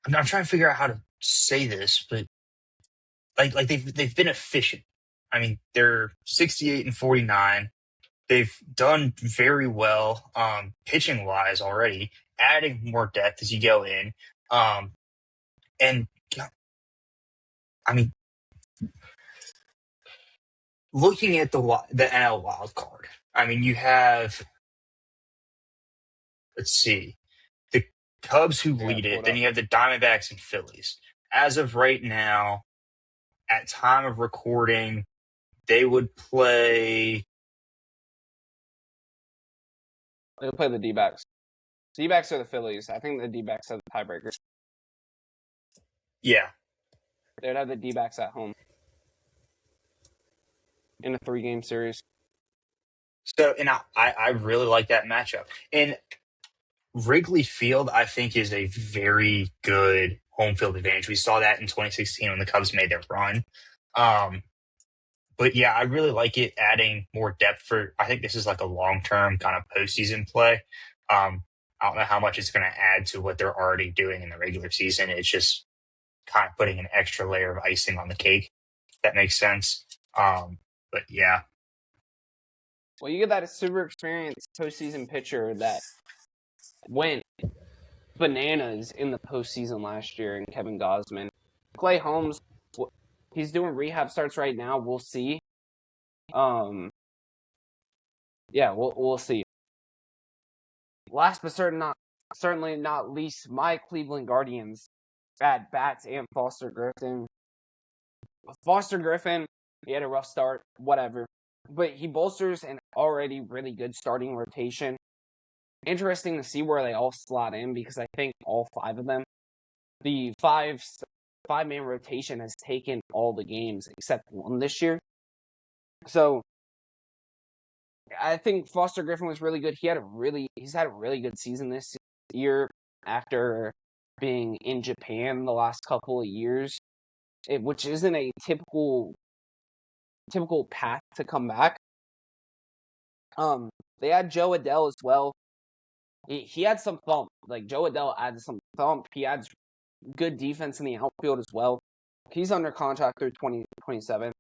I'm trying to figure out how to say this, but like they've been efficient. I mean, they're 68-49. They've done very well pitching wise already, adding more depth as you go in. And I mean, looking at the NL wild card, I mean, you have, let's see, the Cubs who Yeah, lead pull it. it Then up. you have the Diamondbacks and Phillies. As of right now, at time of recording, they would play. They'll play the D-backs. D-backs are the Phillies. I think the D-backs are the tiebreaker. Yeah. They'd have the D-backs at home in a 3-game series. So, and I really like that matchup. And Wrigley Field, I think, is a very good home field advantage. We saw that in 2016 when the Cubs made their run. But yeah, I really like it adding more depth for, I think this is like a long-term kind of postseason play. I don't know how much it's going to add to what they're already doing in the regular season. It's just kind of putting an extra layer of icing on the cake. If that makes sense. But yeah. Well, you get that super experienced postseason pitcher that went bananas in the postseason last year in Kevin Gosman. Clay Holmes, he's doing rehab starts right now. We'll see. Yeah, we'll see. Last but certainly not least, my Cleveland Guardians at bats and Foster Griffin. Foster Griffin, he had a rough start, whatever, but he bolsters an already really good starting rotation. Interesting to see where they all slot in because I think all 5 of them, the five-man rotation has taken all the games except one this year. So I think Foster Griffin was really good. He's had a really good season this year after being in Japan the last couple of years, which isn't a typical path to come back. They had Joe Adell as well. He had some thump. Like Joe Adell adds some thump. He adds good defense in the outfield as well. He's under contract through 2027.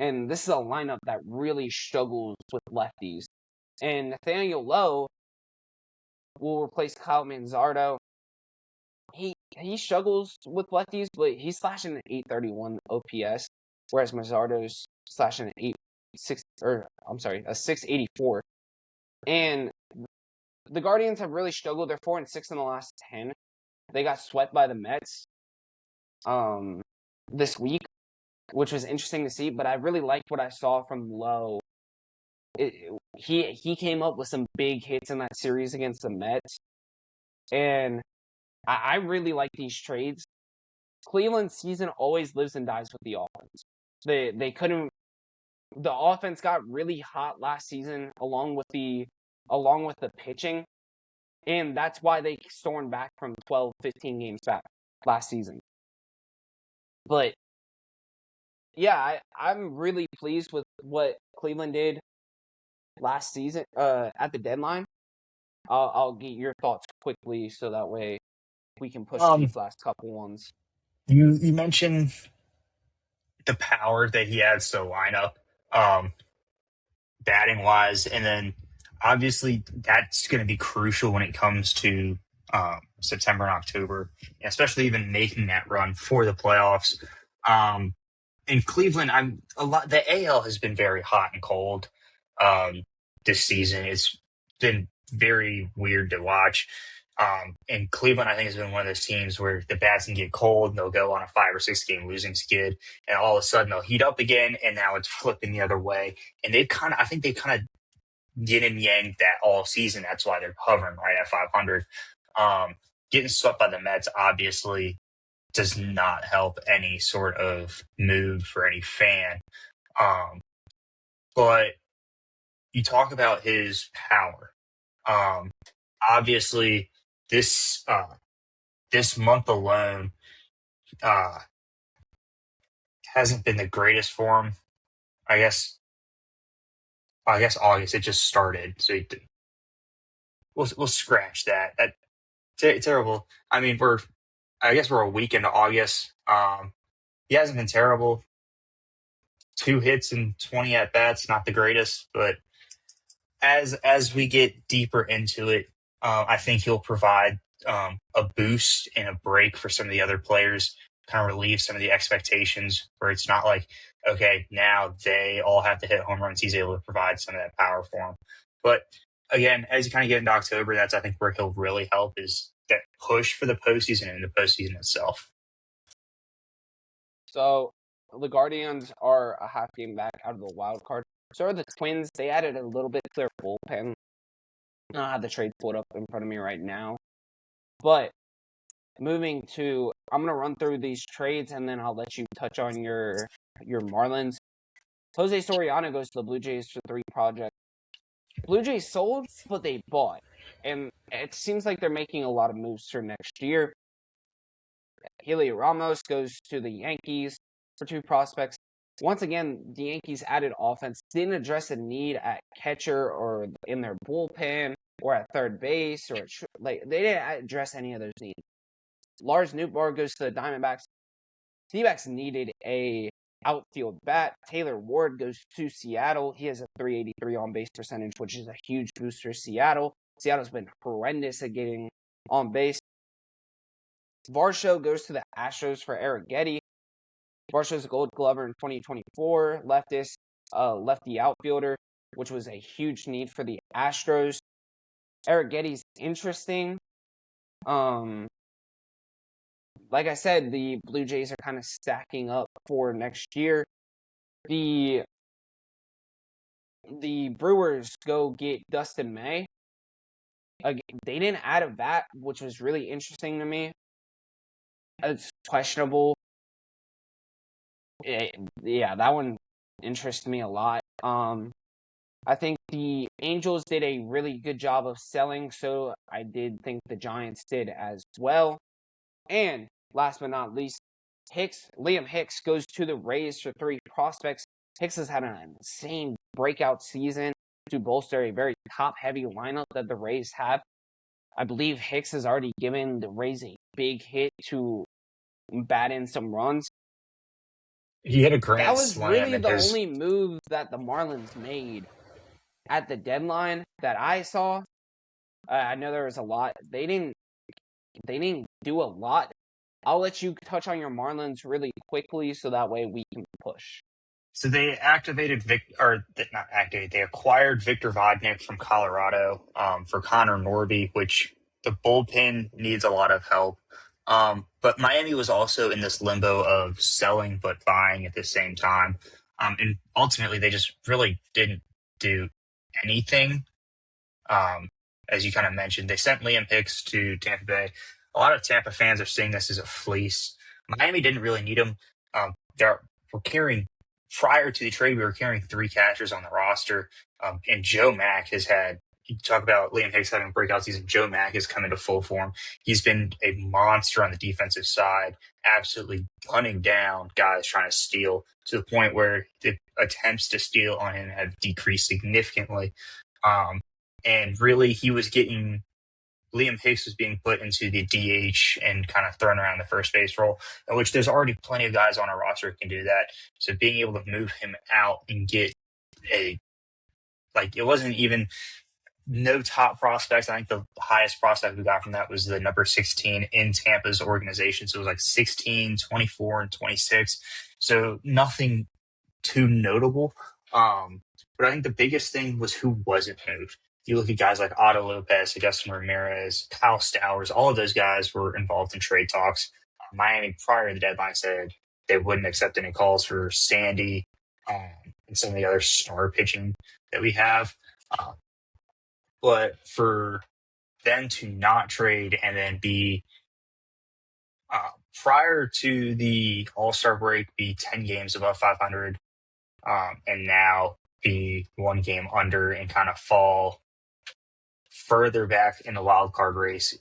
And this is a lineup that really struggles with lefties. And Nathaniel Lowe will replace Kyle Manzardo. He struggles with lefties, but he's slashing an 831 OPS, whereas Manzardo's slashing an 684. And the Guardians have really struggled. They're 4-6 in the last 10. They got swept by the Mets this week, which was interesting to see. But I really liked what I saw from Lowe he came up with some big hits in that series against the Mets, and I really like these trades. Cleveland's season always lives and dies with the offense. They couldn't. The offense got really hot last season, along with the pitching, and that's why they stormed back from 12, 15 games back last season. But yeah, I'm really pleased with what Cleveland did last season at the deadline. I'll get your thoughts quickly so that way we can push these last couple ones. You mentioned the power that he adds to the lineup, batting wise, and then obviously that's going to be crucial when it comes to September and October, especially even making that run for the playoffs. In Cleveland, the AL has been very hot and cold this season. It's been very weird to watch. And Cleveland, I think, has been one of those teams where the bats can get cold and they'll go on a 5 or 6 game losing skid, and all of a sudden they'll heat up again, and now it's flipping the other way. And I think they've kind of yin and yang that all season. That's why they're hovering right at 500. Getting swept by the Mets obviously does not help any sort of mood for any fan. But you talk about his power. Obviously, this month alone hasn't been the greatest for him. I guess August, it just started, so we'll scratch that. Terrible. I mean, we're a week into August. He hasn't been terrible. 2 hits and 20 at bats, not the greatest, but as we get deeper into it, I think he'll provide a boost and a break for some of the other players, kind of relieve some of the expectations where it's not like, okay, now they all have to hit home runs. He's able to provide some of that power for them. But again, as you kind of get into October, that's, I think, where he'll really help, is that push for the postseason and the postseason itself. So the Guardians are a half game back out of the wild card. So are the Twins. They added a little bit clear bullpen. I don't have the trade pulled up in front of me right now. But moving to, I'm going to run through these trades, and then I'll let you touch on your Marlins. Jose Soriano goes to the Blue Jays for 3 projects. Blue Jays sold, but they bought. And it seems like they're making a lot of moves for next year. Helio Ramos goes to the Yankees for 2 prospects. Once again, the Yankees added offense, didn't address a need at catcher or in their bullpen or at third base, or they didn't address any of those needs. Lars Nootbaar goes to the Diamondbacks. D-backs needed a outfield bat. Taylor Ward goes to Seattle. He has a .383 on base percentage, which is a huge boost for Seattle. Seattle's been horrendous at getting on base. Varsho goes to the Astros for Eric Getty. Varsho's a Gold Glover in 2024, lefty outfielder, which was a huge need for the Astros. Eric Getty's interesting. Like I said, the Blue Jays are kind of stacking up for next year. The Brewers go get Dustin May. Again, they didn't add a bat, which was really interesting to me. It's questionable. Yeah, that one interests me a lot. I think the Angels did a really good job of selling, so I did think the Giants did as well. And last but not least, Liam Hicks goes to the Rays for 3 prospects. Hicks has had an insane breakout season to bolster a very top-heavy lineup that the Rays have. I believe Hicks has already given the Rays a big hit to bat in some runs. He hit a grand That was slam really in the his... only move that the Marlins made at the deadline that I saw. I know there was a lot. They didn't do a lot. I'll let you touch on your Marlins really quickly so that way we can push. So they they acquired Victor Vodnik from Colorado for Connor Norby, which the bullpen needs a lot of help. But Miami was also in this limbo of selling but buying at the same time. And ultimately, they just really didn't do anything. As you kind of mentioned, they sent Liam Hicks to Tampa Bay. A lot of Tampa fans are seeing this as a fleece. Miami didn't really need him. We're carrying, prior to the trade, we were carrying 3 catchers on the roster. And Joe Mack has had, you talk about Liam Hicks having a breakout season, Joe Mack has come into full form. He's been a monster on the defensive side, absolutely gunning down guys trying to steal, to the point where the attempts to steal on him have decreased significantly. And really, Liam Hicks was being put into the DH and kind of thrown around the first base role, in which there's already plenty of guys on our roster who can do that. So being able to move him out and get it wasn't even no top prospects. I think the highest prospect we got from that was the number 16 in Tampa's organization. So it was like 16, 24, and 26. So nothing too notable. But I think the biggest thing was who wasn't moved. You look at guys like Otto Lopez, Augustin Ramirez, Kyle Stowers, all of those guys were involved in trade talks. Miami, prior to the deadline, said they wouldn't accept any calls for Sandy and some of the other star pitching that we have. But for them to not trade and then be, prior to the All-Star break, be 10 games above 500, and now be 1 game under and kind of fall further back in the wild card race.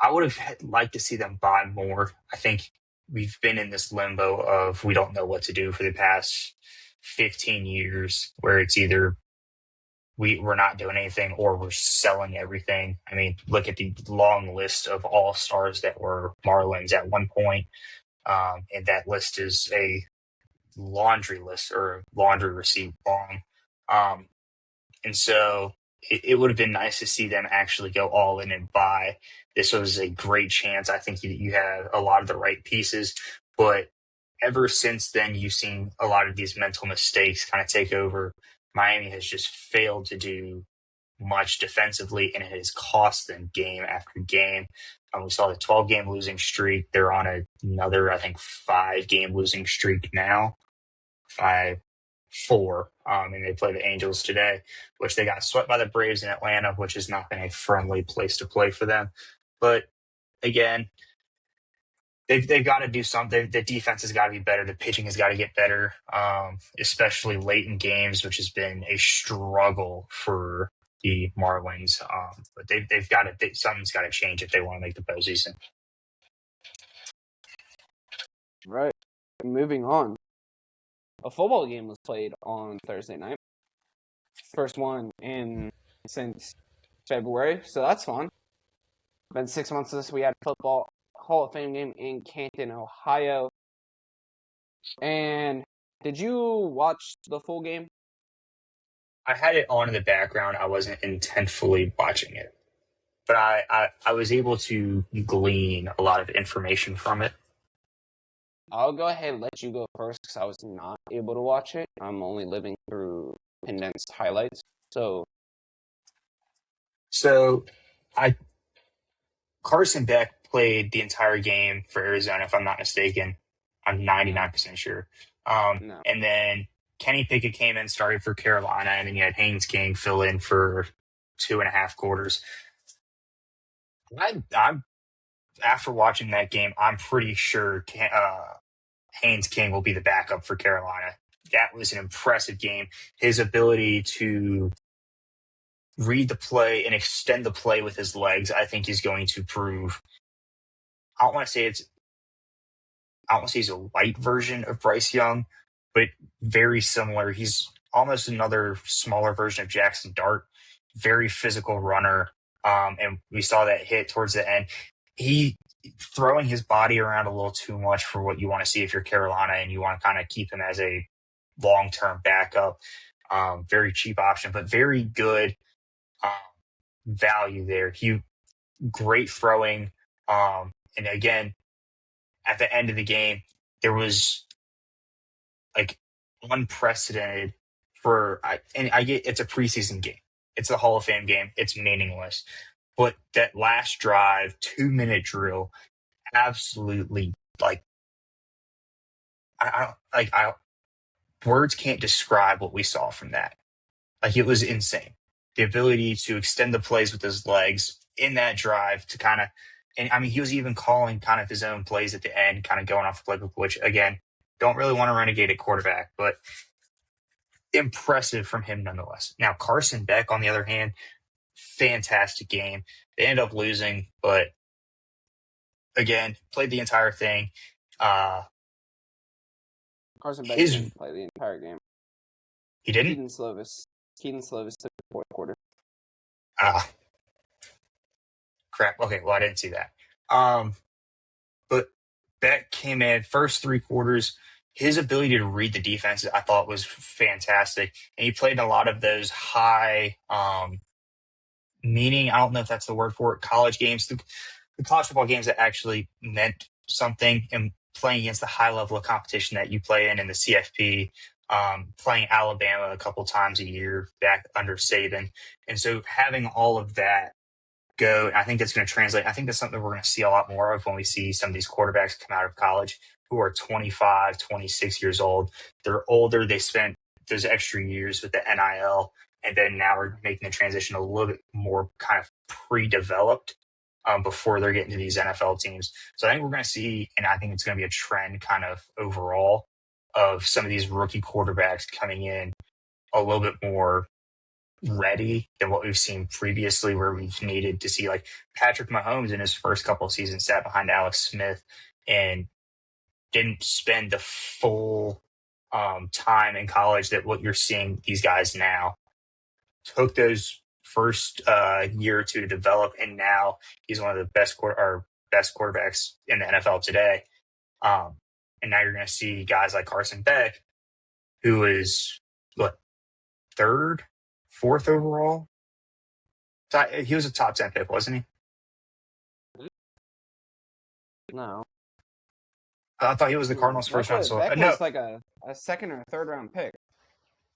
I would have liked to see them buy more. I think we've been in this limbo of we don't know what to do for the past 15 years, where it's either we're not doing anything or we're selling everything. I mean, look at the long list of all-stars that were Marlins at one point. And that list is a laundry list or laundry receipt long. And so it would have been nice to see them actually go all in and buy. This was a great chance. I think you have a lot of the right pieces, but ever since then, you've seen a lot of these mental mistakes kind of take over. Miami has just failed to do much defensively, and it has cost them game after game. We saw the 12-game losing streak. They're on another, I think, 5-game losing streak now. 4. And they play the Angels today, which they got swept by the Braves in Atlanta, which has not been a friendly place to play for them. But again, they've got to do something. The defense has got to be better. The pitching has got to get better, especially late in games, which has been a struggle for the Marlins. But they've got to, something's got to change if they want to make the postseason. Right. Moving on. A football game was played on Thursday night. First one since February, so that's fun. Been 6 months since we had a football Hall of Fame game in Canton, Ohio. And did you watch the full game? I had it on in the background. I wasn't intentfully watching it, but I was able to glean a lot of information from it. I'll go ahead and let you go first because I was not able to watch it. I'm only living through condensed highlights. So Carson Beck played the entire game for Arizona, if I'm not mistaken. I'm 99% sure. No. And then Kenny Pickett came in, started for Carolina, and then you had Haynes King fill in for 2.5 quarters. I'm after watching that game, I'm pretty sure Haynes King will be the backup for Carolina. That was an impressive game. His ability to read the play and extend the play with his legs, I think, is going to prove. I don't want to say he's a light version of Bryce Young, but very similar. He's almost another smaller version of Jackson Dart. Very physical runner. And we saw that hit towards the end. He throwing his body around a little too much for what you want to see if you're Carolina and you want to kind of keep him as a long-term backup. Very cheap option, but very good value there. Great throwing. And again, at the end of the game, there was like unprecedented I get it's a preseason game. It's a Hall of Fame game. It's meaningless. But that last drive, 2-minute drill, absolutely words can't describe what we saw from that. Like, it was insane. The ability to extend the plays with his legs in that drive to kind of, and I mean, he was even calling kind of his own plays at the end, kind of going off the playbook, which again, don't really want to renegade at quarterback, but impressive from him nonetheless. Now, Carson Beck, on the other hand, fantastic game. They end up losing, but again, played the entire thing. Carson Beck didn't play the entire game. He didn't? Keaton Slovis took the fourth quarter. Crap. Okay, well, I didn't see that. But Beck came in first 3 quarters. His ability to read the defense, I thought, was fantastic. And he played in a lot of those high, meaning, I don't know if that's the word for it, college games, the college football games that actually meant something, and playing against the high level of competition that you play in the CFP, playing Alabama a couple times a year back under Saban. And so having all of that go, I think that's going to translate. I think that's something we're going to see a lot more of when we see some of these quarterbacks come out of college who are 25, 26 years old. They're older. They spent those extra years with the NIL, and then now we're making the transition a little bit more kind of pre-developed before they're getting to these NFL teams. So I think we're going to see, and I think it's going to be a trend kind of overall of some of these rookie quarterbacks coming in a little bit more ready than what we've seen previously, where we've needed to see, like, Patrick Mahomes in his first couple of seasons sat behind Alex Smith and didn't spend the full time in college that what you're seeing these guys now. Took those first year or two to develop, and now he's one of the best quarterbacks in the NFL today. And now you're going to see guys like Carson Beck, who is third, fourth overall. He was a top 10 pick, wasn't he? No. I thought he was the Cardinals' first round. So Beck was like a second or third round pick.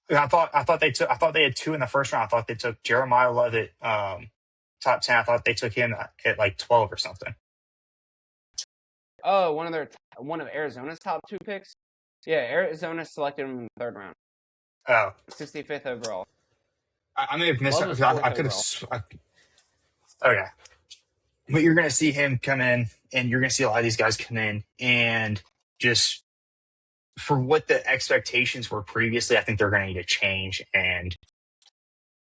I thought they had 2 in the first round. I thought they took Jeremiah Lovett, top 10. I thought they took him at like 12 or something. Oh, one of Arizona's top 2 picks. Yeah, Arizona selected him in the 3rd round. Oh, 65th overall. I may have missed it. I could have. Okay. But you're going to see him come in, and you're going to see a lot of these guys come in, and just for what the expectations were previously, I think they're going to need to change. And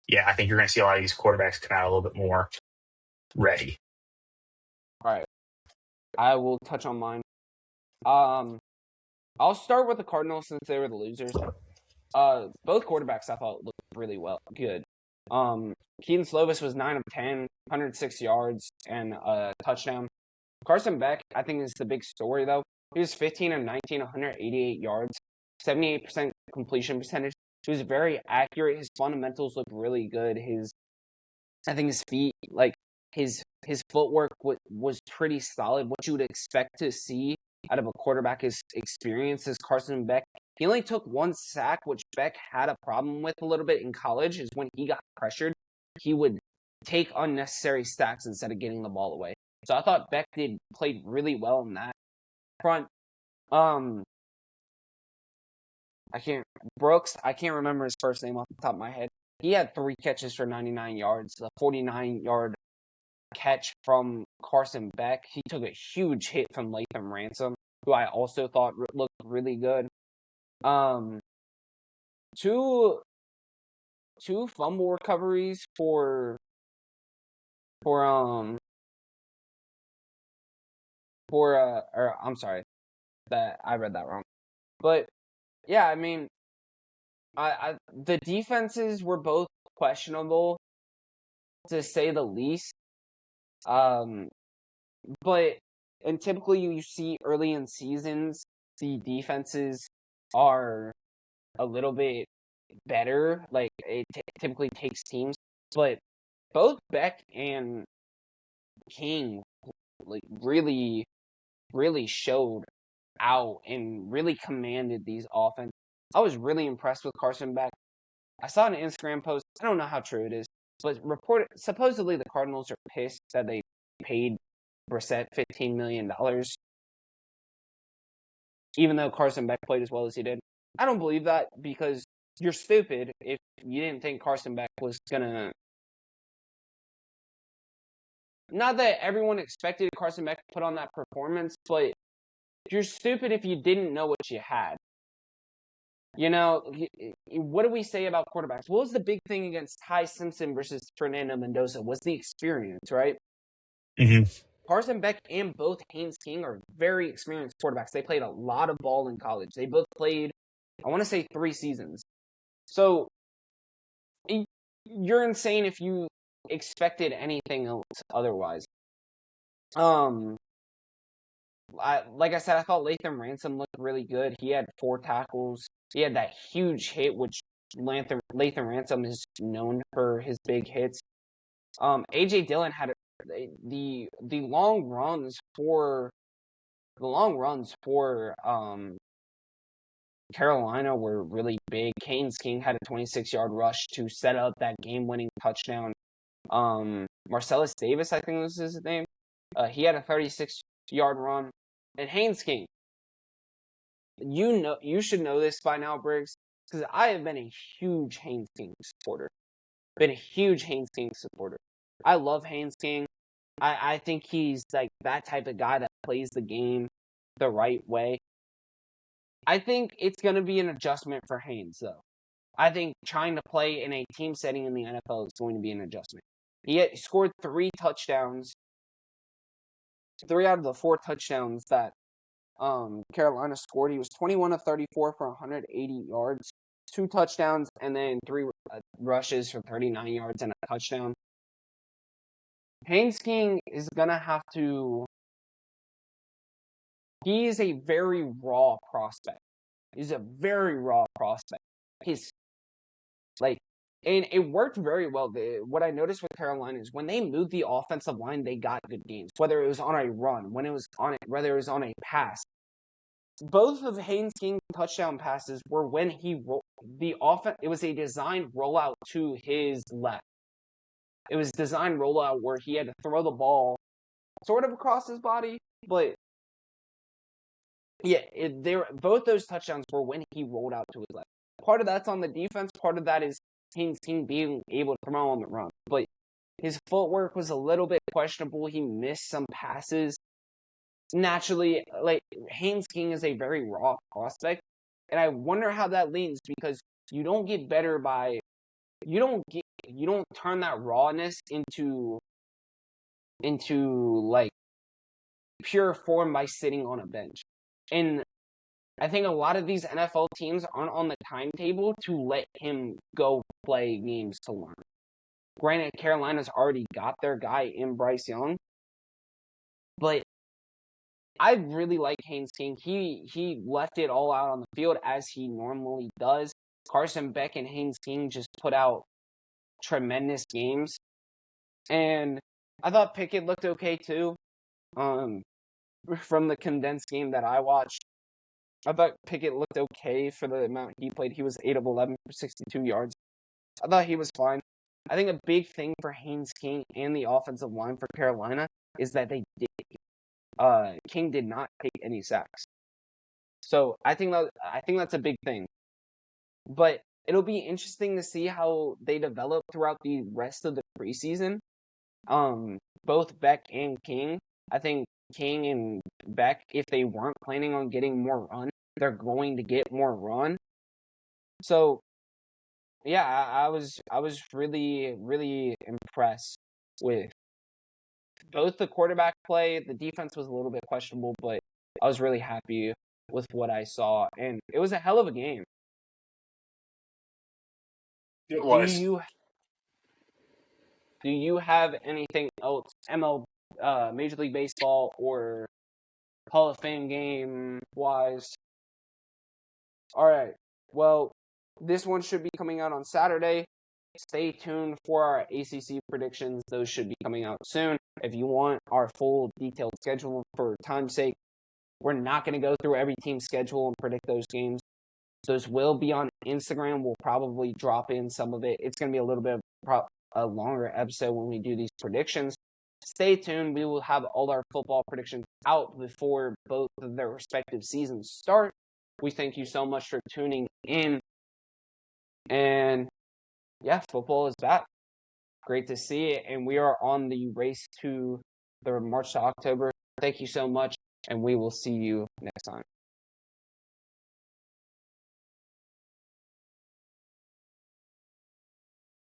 yeah, I think you're going to see a lot of these quarterbacks come out a little bit more ready. All right. I will touch on mine. I'll start with the Cardinals since they were the losers. Both quarterbacks I thought looked really good. Keaton Slovis was 9 of 10, 106 yards and a touchdown. Carson Beck, I think, is the big story though. He was 15 of 19, 188 yards, 78% completion percentage. He was very accurate. His fundamentals looked really good. I think his feet, like his footwork was pretty solid. What you would expect to see out of a quarterback is experience as Carson Beck. He only took 1 sack, which Beck had a problem with a little bit in college, is when he got pressured, he would take unnecessary sacks instead of getting the ball away. So I thought Beck played really well in that front. I can't remember his first name off the top of my head. He had 3 catches for 99 yards, a 49-yard catch from Carson Beck. He took a huge hit from Latham Ransom, who I also thought looked really good. Two fumble recoveries for I'm sorry, that I read that wrong. But yeah, I mean, the defenses were both questionable, to say the least. But typically you see early in seasons, the defenses are a little bit better. Like, it typically takes teams. But both Beck and King, like, really, really showed out and really commanded these offense. I was really impressed with Carson Beck. I saw an Instagram post. I don't know how true it is, but supposedly the Cardinals are pissed that they paid Brissett $15 million, even though Carson Beck played as well as he did. I don't believe that because you're stupid if you didn't think Carson Beck was gonna. Not that everyone expected Carson Beck to put on that performance, but you're stupid if you didn't know what you had. You know, what do we say about quarterbacks? What was the big thing against Ty Simpson versus Fernando Mendoza? Was the experience, right? Mm-hmm. Carson Beck and both Haynes King are very experienced quarterbacks. They played a lot of ball in college. They both played, I want to say, 3 seasons. So you're insane if you expected anything else otherwise. Like I said, I thought Lathan Ransom looked really good. He had 4 tackles. He had that huge hit, which Lathan Ransom is known for his big hits. AJ Dillon had the long runs for Carolina were really big. Haynes King had a 26-yard rush to set up that game-winning touchdown. Marcellus Davis, I think was his name. He had a 36-yard run. And Haynes King, you should know this by now, Briggs, because I have been a huge Haynes King supporter. I love Haynes King. I think he's like that type of guy that plays the game the right way. I think it's going to be an adjustment for Haynes, though. I think trying to play in a team setting in the NFL is going to be an adjustment. He scored 3 touchdowns. 3 out of the 4 touchdowns that Carolina scored. He was 21 of 34 for 180 yards, 2 touchdowns, and then 3 rushes for 39 yards and a touchdown. Haynes King is going to have to... He is a very raw prospect. He's a very raw prospect. He's like... And it worked very well. What I noticed with Carolina is when they moved the offensive line, they got good games. Whether it was on a run, whether it was on a pass. Both of Haynes King's touchdown passes were when he the offense. It was a designed rollout to his left. It was designed rollout where he had to throw the ball sort of across his body, but yeah, both those touchdowns were when he rolled out to his left. Part of that's on the defense. Part of that is Haynes King being able to throw on the run. But his footwork was a little bit questionable. He missed some passes. Naturally, like Haynes King is a very raw prospect, and I wonder how that leans because you don't get better by you don't turn that rawness into like pure form by sitting on a bench. And I think a lot of these NFL teams aren't on the timetable to let him go play games to learn. Granted, Carolina's already got their guy in Bryce Young, but I really like Haynes King. He left it all out on the field as he normally does. Carson Beck and Haynes King just put out tremendous games. And I thought Pickett looked okay too. From the condensed game that I watched, I thought Pickett looked okay for the amount he played. He was 8 of 11 for 62 yards. I thought he was fine. I think a big thing for Haynes King and the offensive line for Carolina is that King did not take any sacks. So I think that's a big thing. But it'll be interesting to see how they develop throughout the rest of the preseason. Both Beck and King. I think King and Beck, if they weren't planning on getting more run, they're going to get more run. So yeah, I was really, really impressed with both the quarterback play. The defense was a little bit questionable, but I was really happy with what I saw, and it was a hell of a game. It was. Do you have anything else, Major League Baseball or Hall of Fame game wise? All right. Well, this one should be coming out on Saturday. Stay tuned for our ACC predictions. Those should be coming out soon. If you want our full detailed schedule for time's sake, we're not going to go through every team's schedule and predict those games. Those will be on Instagram. We'll probably drop in some of it. It's going to be a little bit of a longer episode when we do these predictions. Stay tuned. We will have all our football predictions out before both of their respective seasons start. We thank you so much for tuning in. And yeah, football is back. Great to see it. And we are on the race to the March to October. Thank you so much. And we will see you next time.